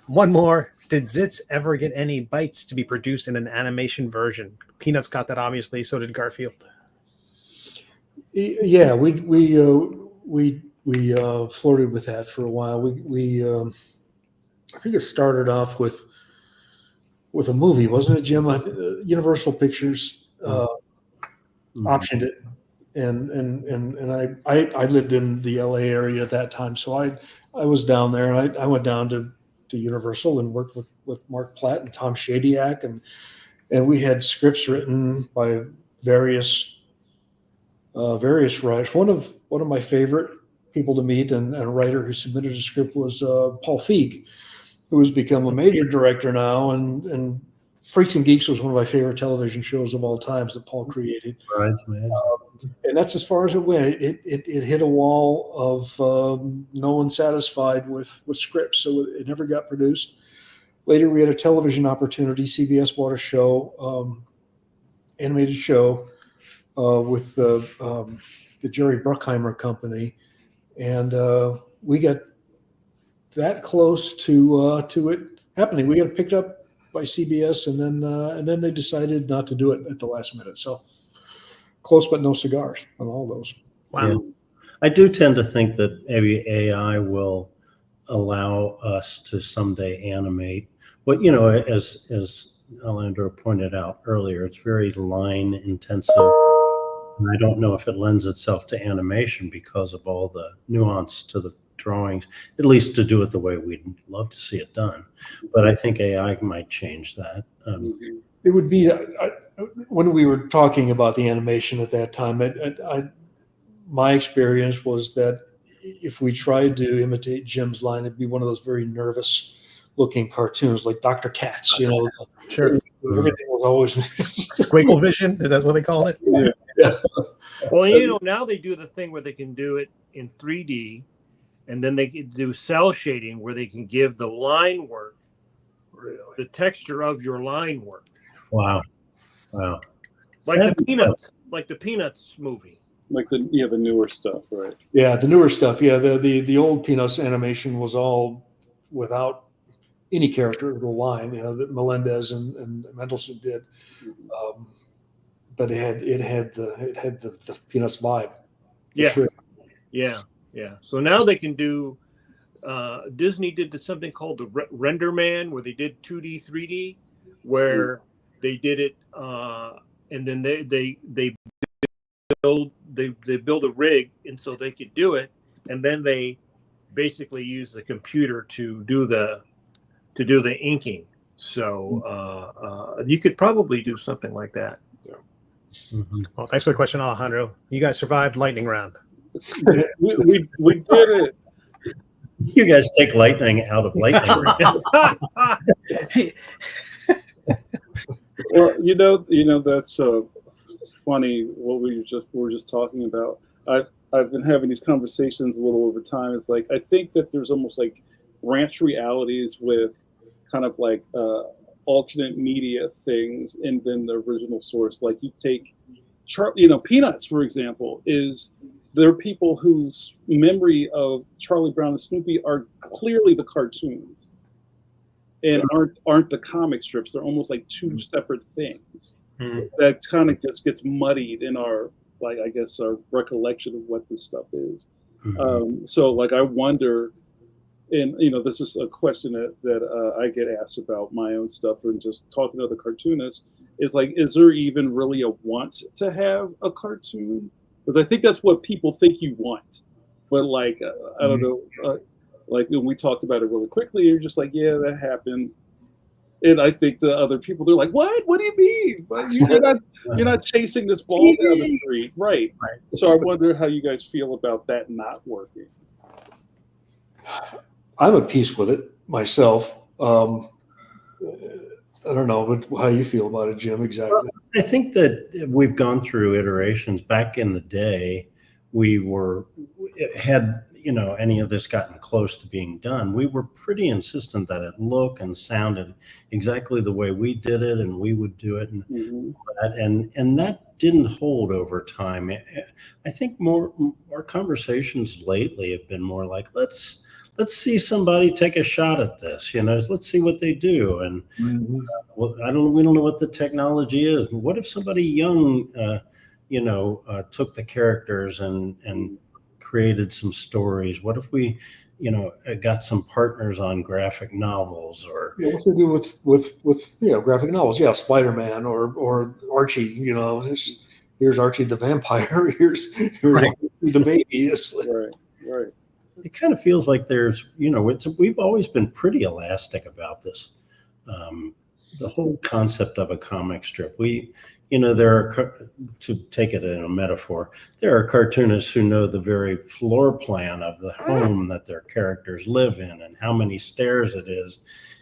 One more. Did Zits ever get any bites to be produced in an animation version? Peanuts got that, obviously. So did Garfield. Yeah, we flirted with that for a while. We I think it started off with a movie, wasn't it, Jim? Universal Pictures optioned it. And I lived in the LA area at that time, so I was down there. I went down to Universal and worked with Mark Platt and Tom Shadyac, and we had scripts written by various writers. One of my favorite people to meet and a writer who submitted a script was Paul Feig, who has become a major director now, and Freaks and Geeks was one of my favorite television shows of all times that Paul created. Right, man. And that's as far as it went. It hit a wall of no one satisfied with scripts, so it never got produced. Later, we had a television opportunity. CBS bought a show, animated show, with the Jerry Bruckheimer company, and we got that close to it happening. We got picked up by CBS, and then they decided not to do it at the last minute. So close, but no cigars on all those. Wow. I do tend to think that maybe AI will allow us to someday animate. But as Alejandro pointed out earlier, it's very line intensive. And I don't know if it lends itself to animation because of all the nuance to the drawings, at least to do it the way we'd love to see it done. But I think AI might change that. It would be, when we were talking about the animation at that time, my experience was that if we tried to imitate Jim's line, it'd be one of those very nervous looking cartoons like Dr. Katz, Sure. Everything was always Squiggle vision, that's what they call it. Yeah. Well, now they do the thing where they can do it in 3D, and then they can do cell shading where they can give the line work, the texture of your line work. Wow. Like the Peanuts movie. Like the newer stuff, right? Yeah, the newer stuff. Yeah, the old Peanuts animation was all without any character, the line, that Melendez and Mendelsohn did, but it had the Peanuts vibe. Yeah, sure. yeah. So now they can do. Disney did something called the Render Man, where they did 2D, 3D, where they did it, and then they build a rig, and so they could do it, and then they basically use the computer to do the inking. So you could probably do something like that. Yeah. Mm-hmm. Well, thanks for the question, Alejandro. You guys survived lightning round. we did it. You guys take lightning out of lightning round. Well, that's funny what we were just talking about. I've been having these conversations a little over time. It's like I think that there's almost like branch realities with kind of like alternate media things and then the original source. Like you take Peanuts, for example, there are people whose memory of Charlie Brown and Snoopy are clearly the cartoons and aren't the comic strips. They're almost like two separate things. That kind of just gets muddied in our our recollection of what this stuff is. So I wonder, and this is a question that I get asked about my own stuff and just talking to other cartoonists, is there even really a want to have a cartoon? Because I think that's what people think you want, but I don't know, when we talked about it really quickly, you're just like, yeah, that happened. And I think the other people, they're like, what? What do you mean? You're not chasing this ball down the street, right? So I wonder how you guys feel about that not working. I'm at peace with it myself. I don't know how you feel about it, Jim. Exactly. Well, I think that we've gone through iterations. Back in the day, had any of this gotten close to being done, we were pretty insistent that it look and sounded exactly the way we did it, and we would do it, and that didn't hold over time. I think more conversations lately have been more like, let's see somebody take a shot at this. Let's see what they do, and we don't know what the technology is, but what if somebody young took the characters and created some stories? What if we, got some partners on graphic novels or what to do with graphic novels? Yeah, Spider-Man or Archie. Here's Archie the vampire. Here's Archie the baby. Right. It kind of feels like there's, we've always been pretty elastic about this. The whole concept of a comic strip. There are, to take it in a metaphor, there are cartoonists who know the very floor plan of the home that their characters live in and how many stairs it is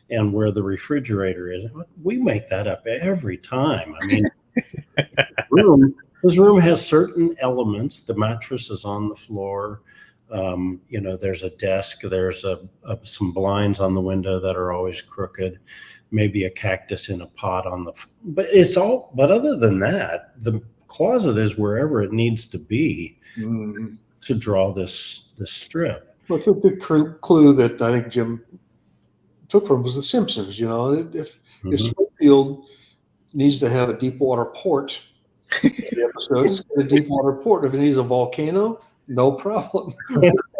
and where the refrigerator is. We make that up every time. I mean, this room has certain elements. The mattress is on the floor. There's a desk. There's some blinds on the window that are always crooked. Maybe a cactus in a pot but other than that, the closet is wherever it needs to be to draw this strip. Well, the clue that I think Jim took from was The Simpsons. If Springfield needs to have a deep water port, the episode, it's a deep water port. If it needs a volcano, No problem.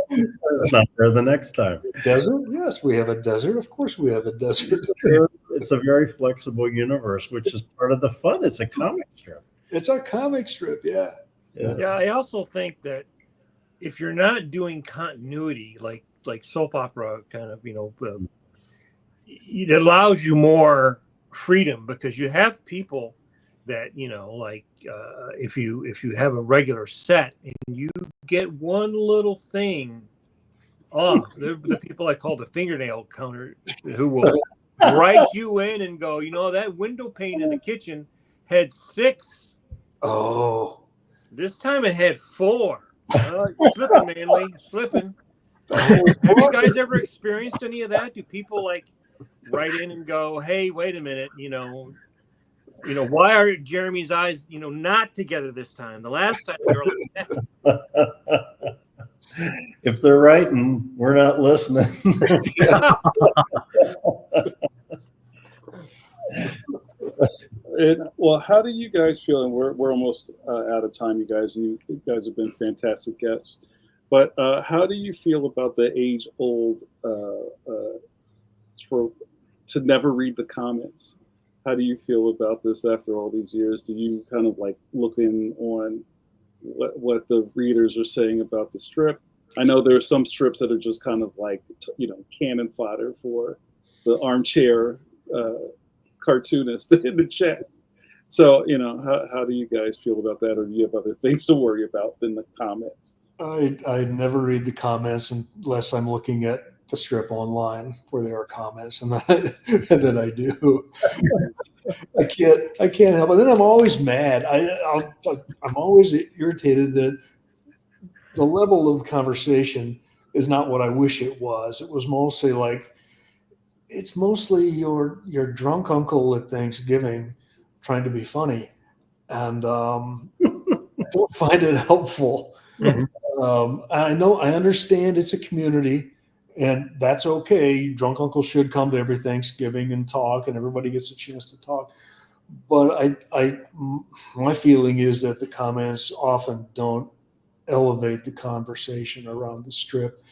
It's not there the next time. Desert? Yes, we have a desert. Of course we have a desert. It's a very flexible universe, which is part of the fun. It's a comic strip. It's a comic strip, yeah. Yeah, I also think that if you're not doing continuity, like soap opera kind of, it allows you more freedom because you have people that, like if you have a regular set and you get one little thing off, they're the people I call the fingernail counter who will write you in and go, that window pane in the kitchen had 6. Oh. This time it had 4. Slipping, Manley, slipping. Have you guys ever experienced any of that? Do people like write in and go, "Hey, wait a minute, why are Jeremy's eyes, not together this time? The last time they were like that." If they're writing, we're not listening. Well, how do you guys feel? And we're almost out of time, you guys. And you guys have been fantastic guests. But how do you feel about the age-old to never read the comments? How do you feel about this after all these years? Do you kind of like look in on what the readers are saying about the strip? I know there are some strips that are just kind of like, cannon fodder for the armchair cartoonist in the chat. So, how do you guys feel about that? Or do you have other things to worry about than the comments? I never read the comments unless I'm looking at the strip online where there are comments, and then I do. I can't help it. Then I'm always mad. I'm always irritated that the level of conversation is not what I wish it was. It was mostly like, it's mostly your drunk uncle at Thanksgiving trying to be funny, and I don't find it helpful. Mhm. I understand it's a community, and that's okay. Drunk uncle should come to every Thanksgiving and talk, and everybody gets a chance to talk. But my feeling is that the comments often don't elevate the conversation around the strip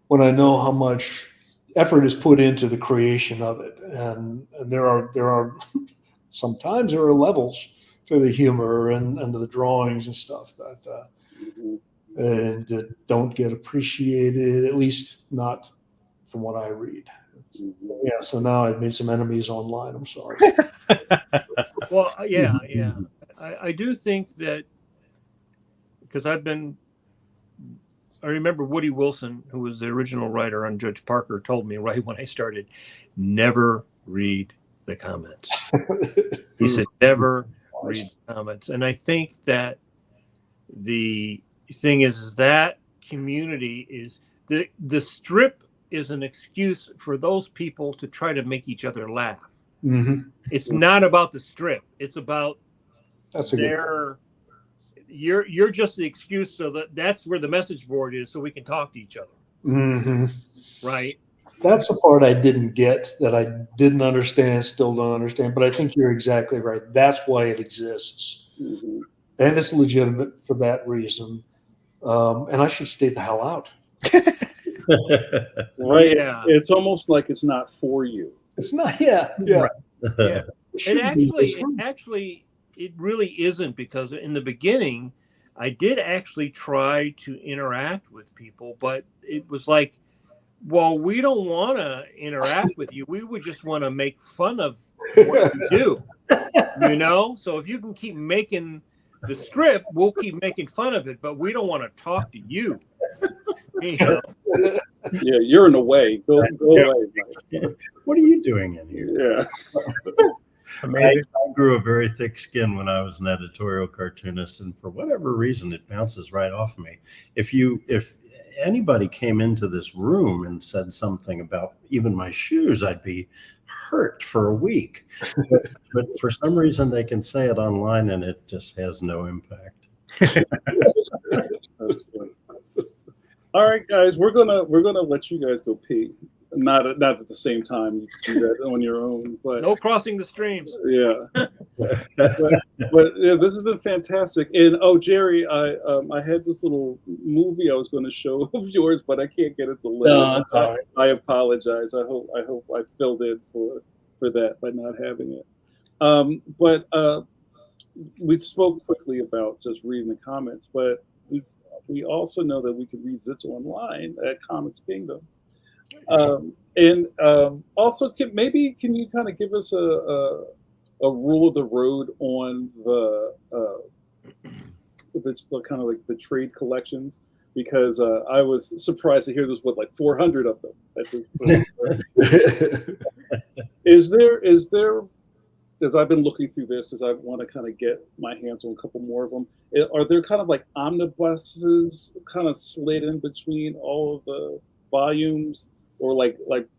when I know how much effort is put into the creation of it, and there are sometimes there are levels to the humor and to the drawings and stuff that and that don't get appreciated, at least not from what I read. Yeah, so now I've made some enemies online. I'm sorry. Well, yeah. I do think that because I remember Woody Wilson, who was the original writer on Judge Parker, told me right when I started, never read the comments. He said, never read the comments. And I think that the thing is that community is the strip is an excuse for those people to try to make each other laugh. Mm-hmm. It's not about the strip. It's about you're just the excuse, so that's where the message board is, so we can talk to each other. Mm-hmm. Right. That's the part I didn't get, that I didn't understand, still don't understand. But I think you're exactly right. That's why it exists. Mm-hmm. And it's legitimate for that reason. And I should stay the hell out. Right. Yeah. It's almost like it's not for you. It's not. Yeah. Yeah. Yeah. It really isn't, because in the beginning, I did actually try to interact with people, but it was like, well, we don't want to interact with you. We would just want to make fun of what you do, So if you can keep making the strip, we'll keep making fun of it, but we don't want to talk to you. Yeah, you're in the way. Go away, Mike. What are you doing in here? Yeah. Amazing. I grew a very thick skin when I was an editorial cartoonist, and for whatever reason, it bounces right off of me. If anybody came into this room and said something about even my shoes, I'd be hurt for a week. But for some reason, they can say it online, and it just has no impact. That's funny. All right, guys, we're gonna let you guys go pee. not at the same time. You can do that on your own, but No crossing the streams. yeah. but yeah, this has been fantastic. And oh, Jerry, I had this little movie I was going to show of yours, but I can't get it to live. No, that's all right. I apologize. I hope I filled in for that by not having it. But we spoke quickly about just reading the comments, but we also know that we can read Zits online at Comics Kingdom. Also, can you kind of give us a rule of the road on the kind of like the trade collections? Because I was surprised to hear there's like 400 of them at this point. Is there, as I've been looking through this, because I want to kind of get my hands on a couple more of them, are there kind of like omnibuses kind of slid in between all of the volumes, or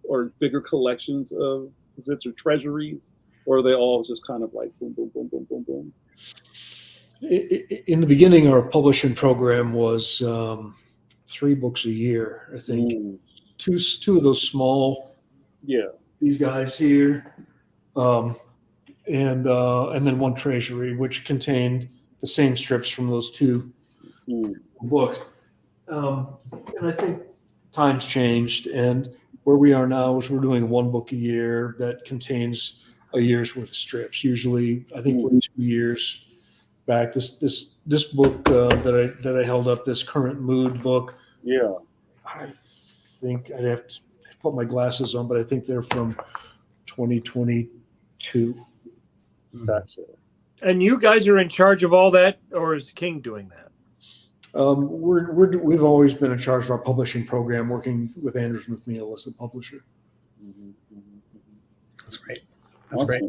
or bigger collections of Zits or treasuries, or are they all just kind of like boom, boom, boom, boom, boom, boom? In the beginning, our publishing program was 3 books a year, I think. Two of those small, these guys here, and then 1 treasury, which contained the same strips from those 2 books. And I think times changed, and where we are now is we're doing 1 book a year that contains a year's worth of strips. Usually, I think we're 2 years back. This book that I held up, this Current Mood book. Yeah, I think I'd have to put my glasses on, but I think they're from 2022. gotcha. And you guys are in charge of all that, or is King doing that? We've always been in charge of our publishing program, working with Andrews McNeil as the publisher. That's great. That's Awesome. great.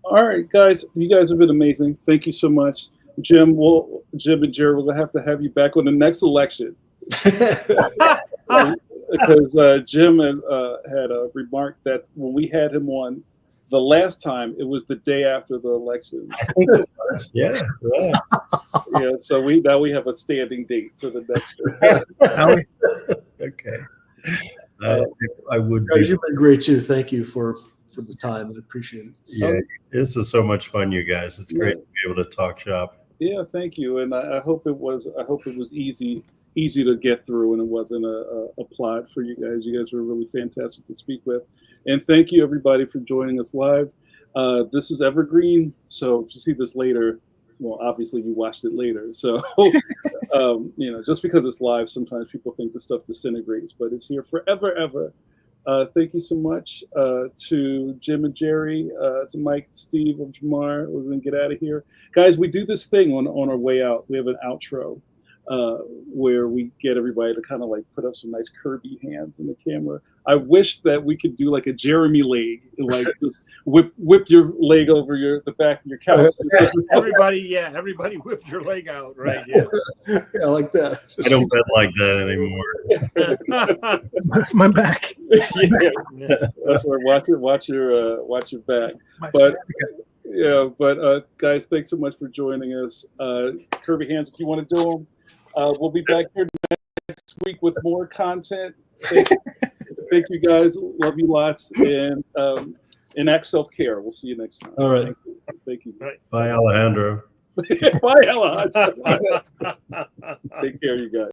All right, guys, you guys have been amazing. Thank you so much, Jim. Jim and Jerry, we'll have to have you back on the next election. Because Jim had remarked that when we had him on the last time, it was the day after the election. I think it was. Yeah. Yeah, so now we have a standing date for the next year. Okay. I would Guys, be. you've been great too. Thank you for the time. I appreciate it. Yeah, this is so much fun, you guys. It's great to be able to talk shop. Yeah, thank you, and I hope it was easy to get through, and it wasn't a plot for you guys. You guys were really fantastic to speak with, and thank you everybody for joining us live. This is Evergreen, so if you see this later, well, obviously you watched it later. So, just because it's live, sometimes people think the stuff disintegrates, but it's here forever, ever. Thank you so much to Jim and Jerry, to Mike, Steve, and Jamar. We're going to get out of here. Guys, we do this thing on our way out. We have an outro where we get everybody to kind of like put up some nice Kirby hands in the camera. I wish that we could do like a Jeremy leg, like just whip your leg over the back of your couch. Everybody whip your leg out, right? Yeah. Yeah, I like that. I don't bet like that anymore. My back. Yeah, that's where watch your back. But guys, thanks so much for joining us. Kirby hands, if you want to do them. We'll be back here next week with more content. Thank you guys. Love you lots, and act self-care. We'll see you next time. All right. Thank you. Bye, Alejandro. Bye, Alejandro. Take care, you guys.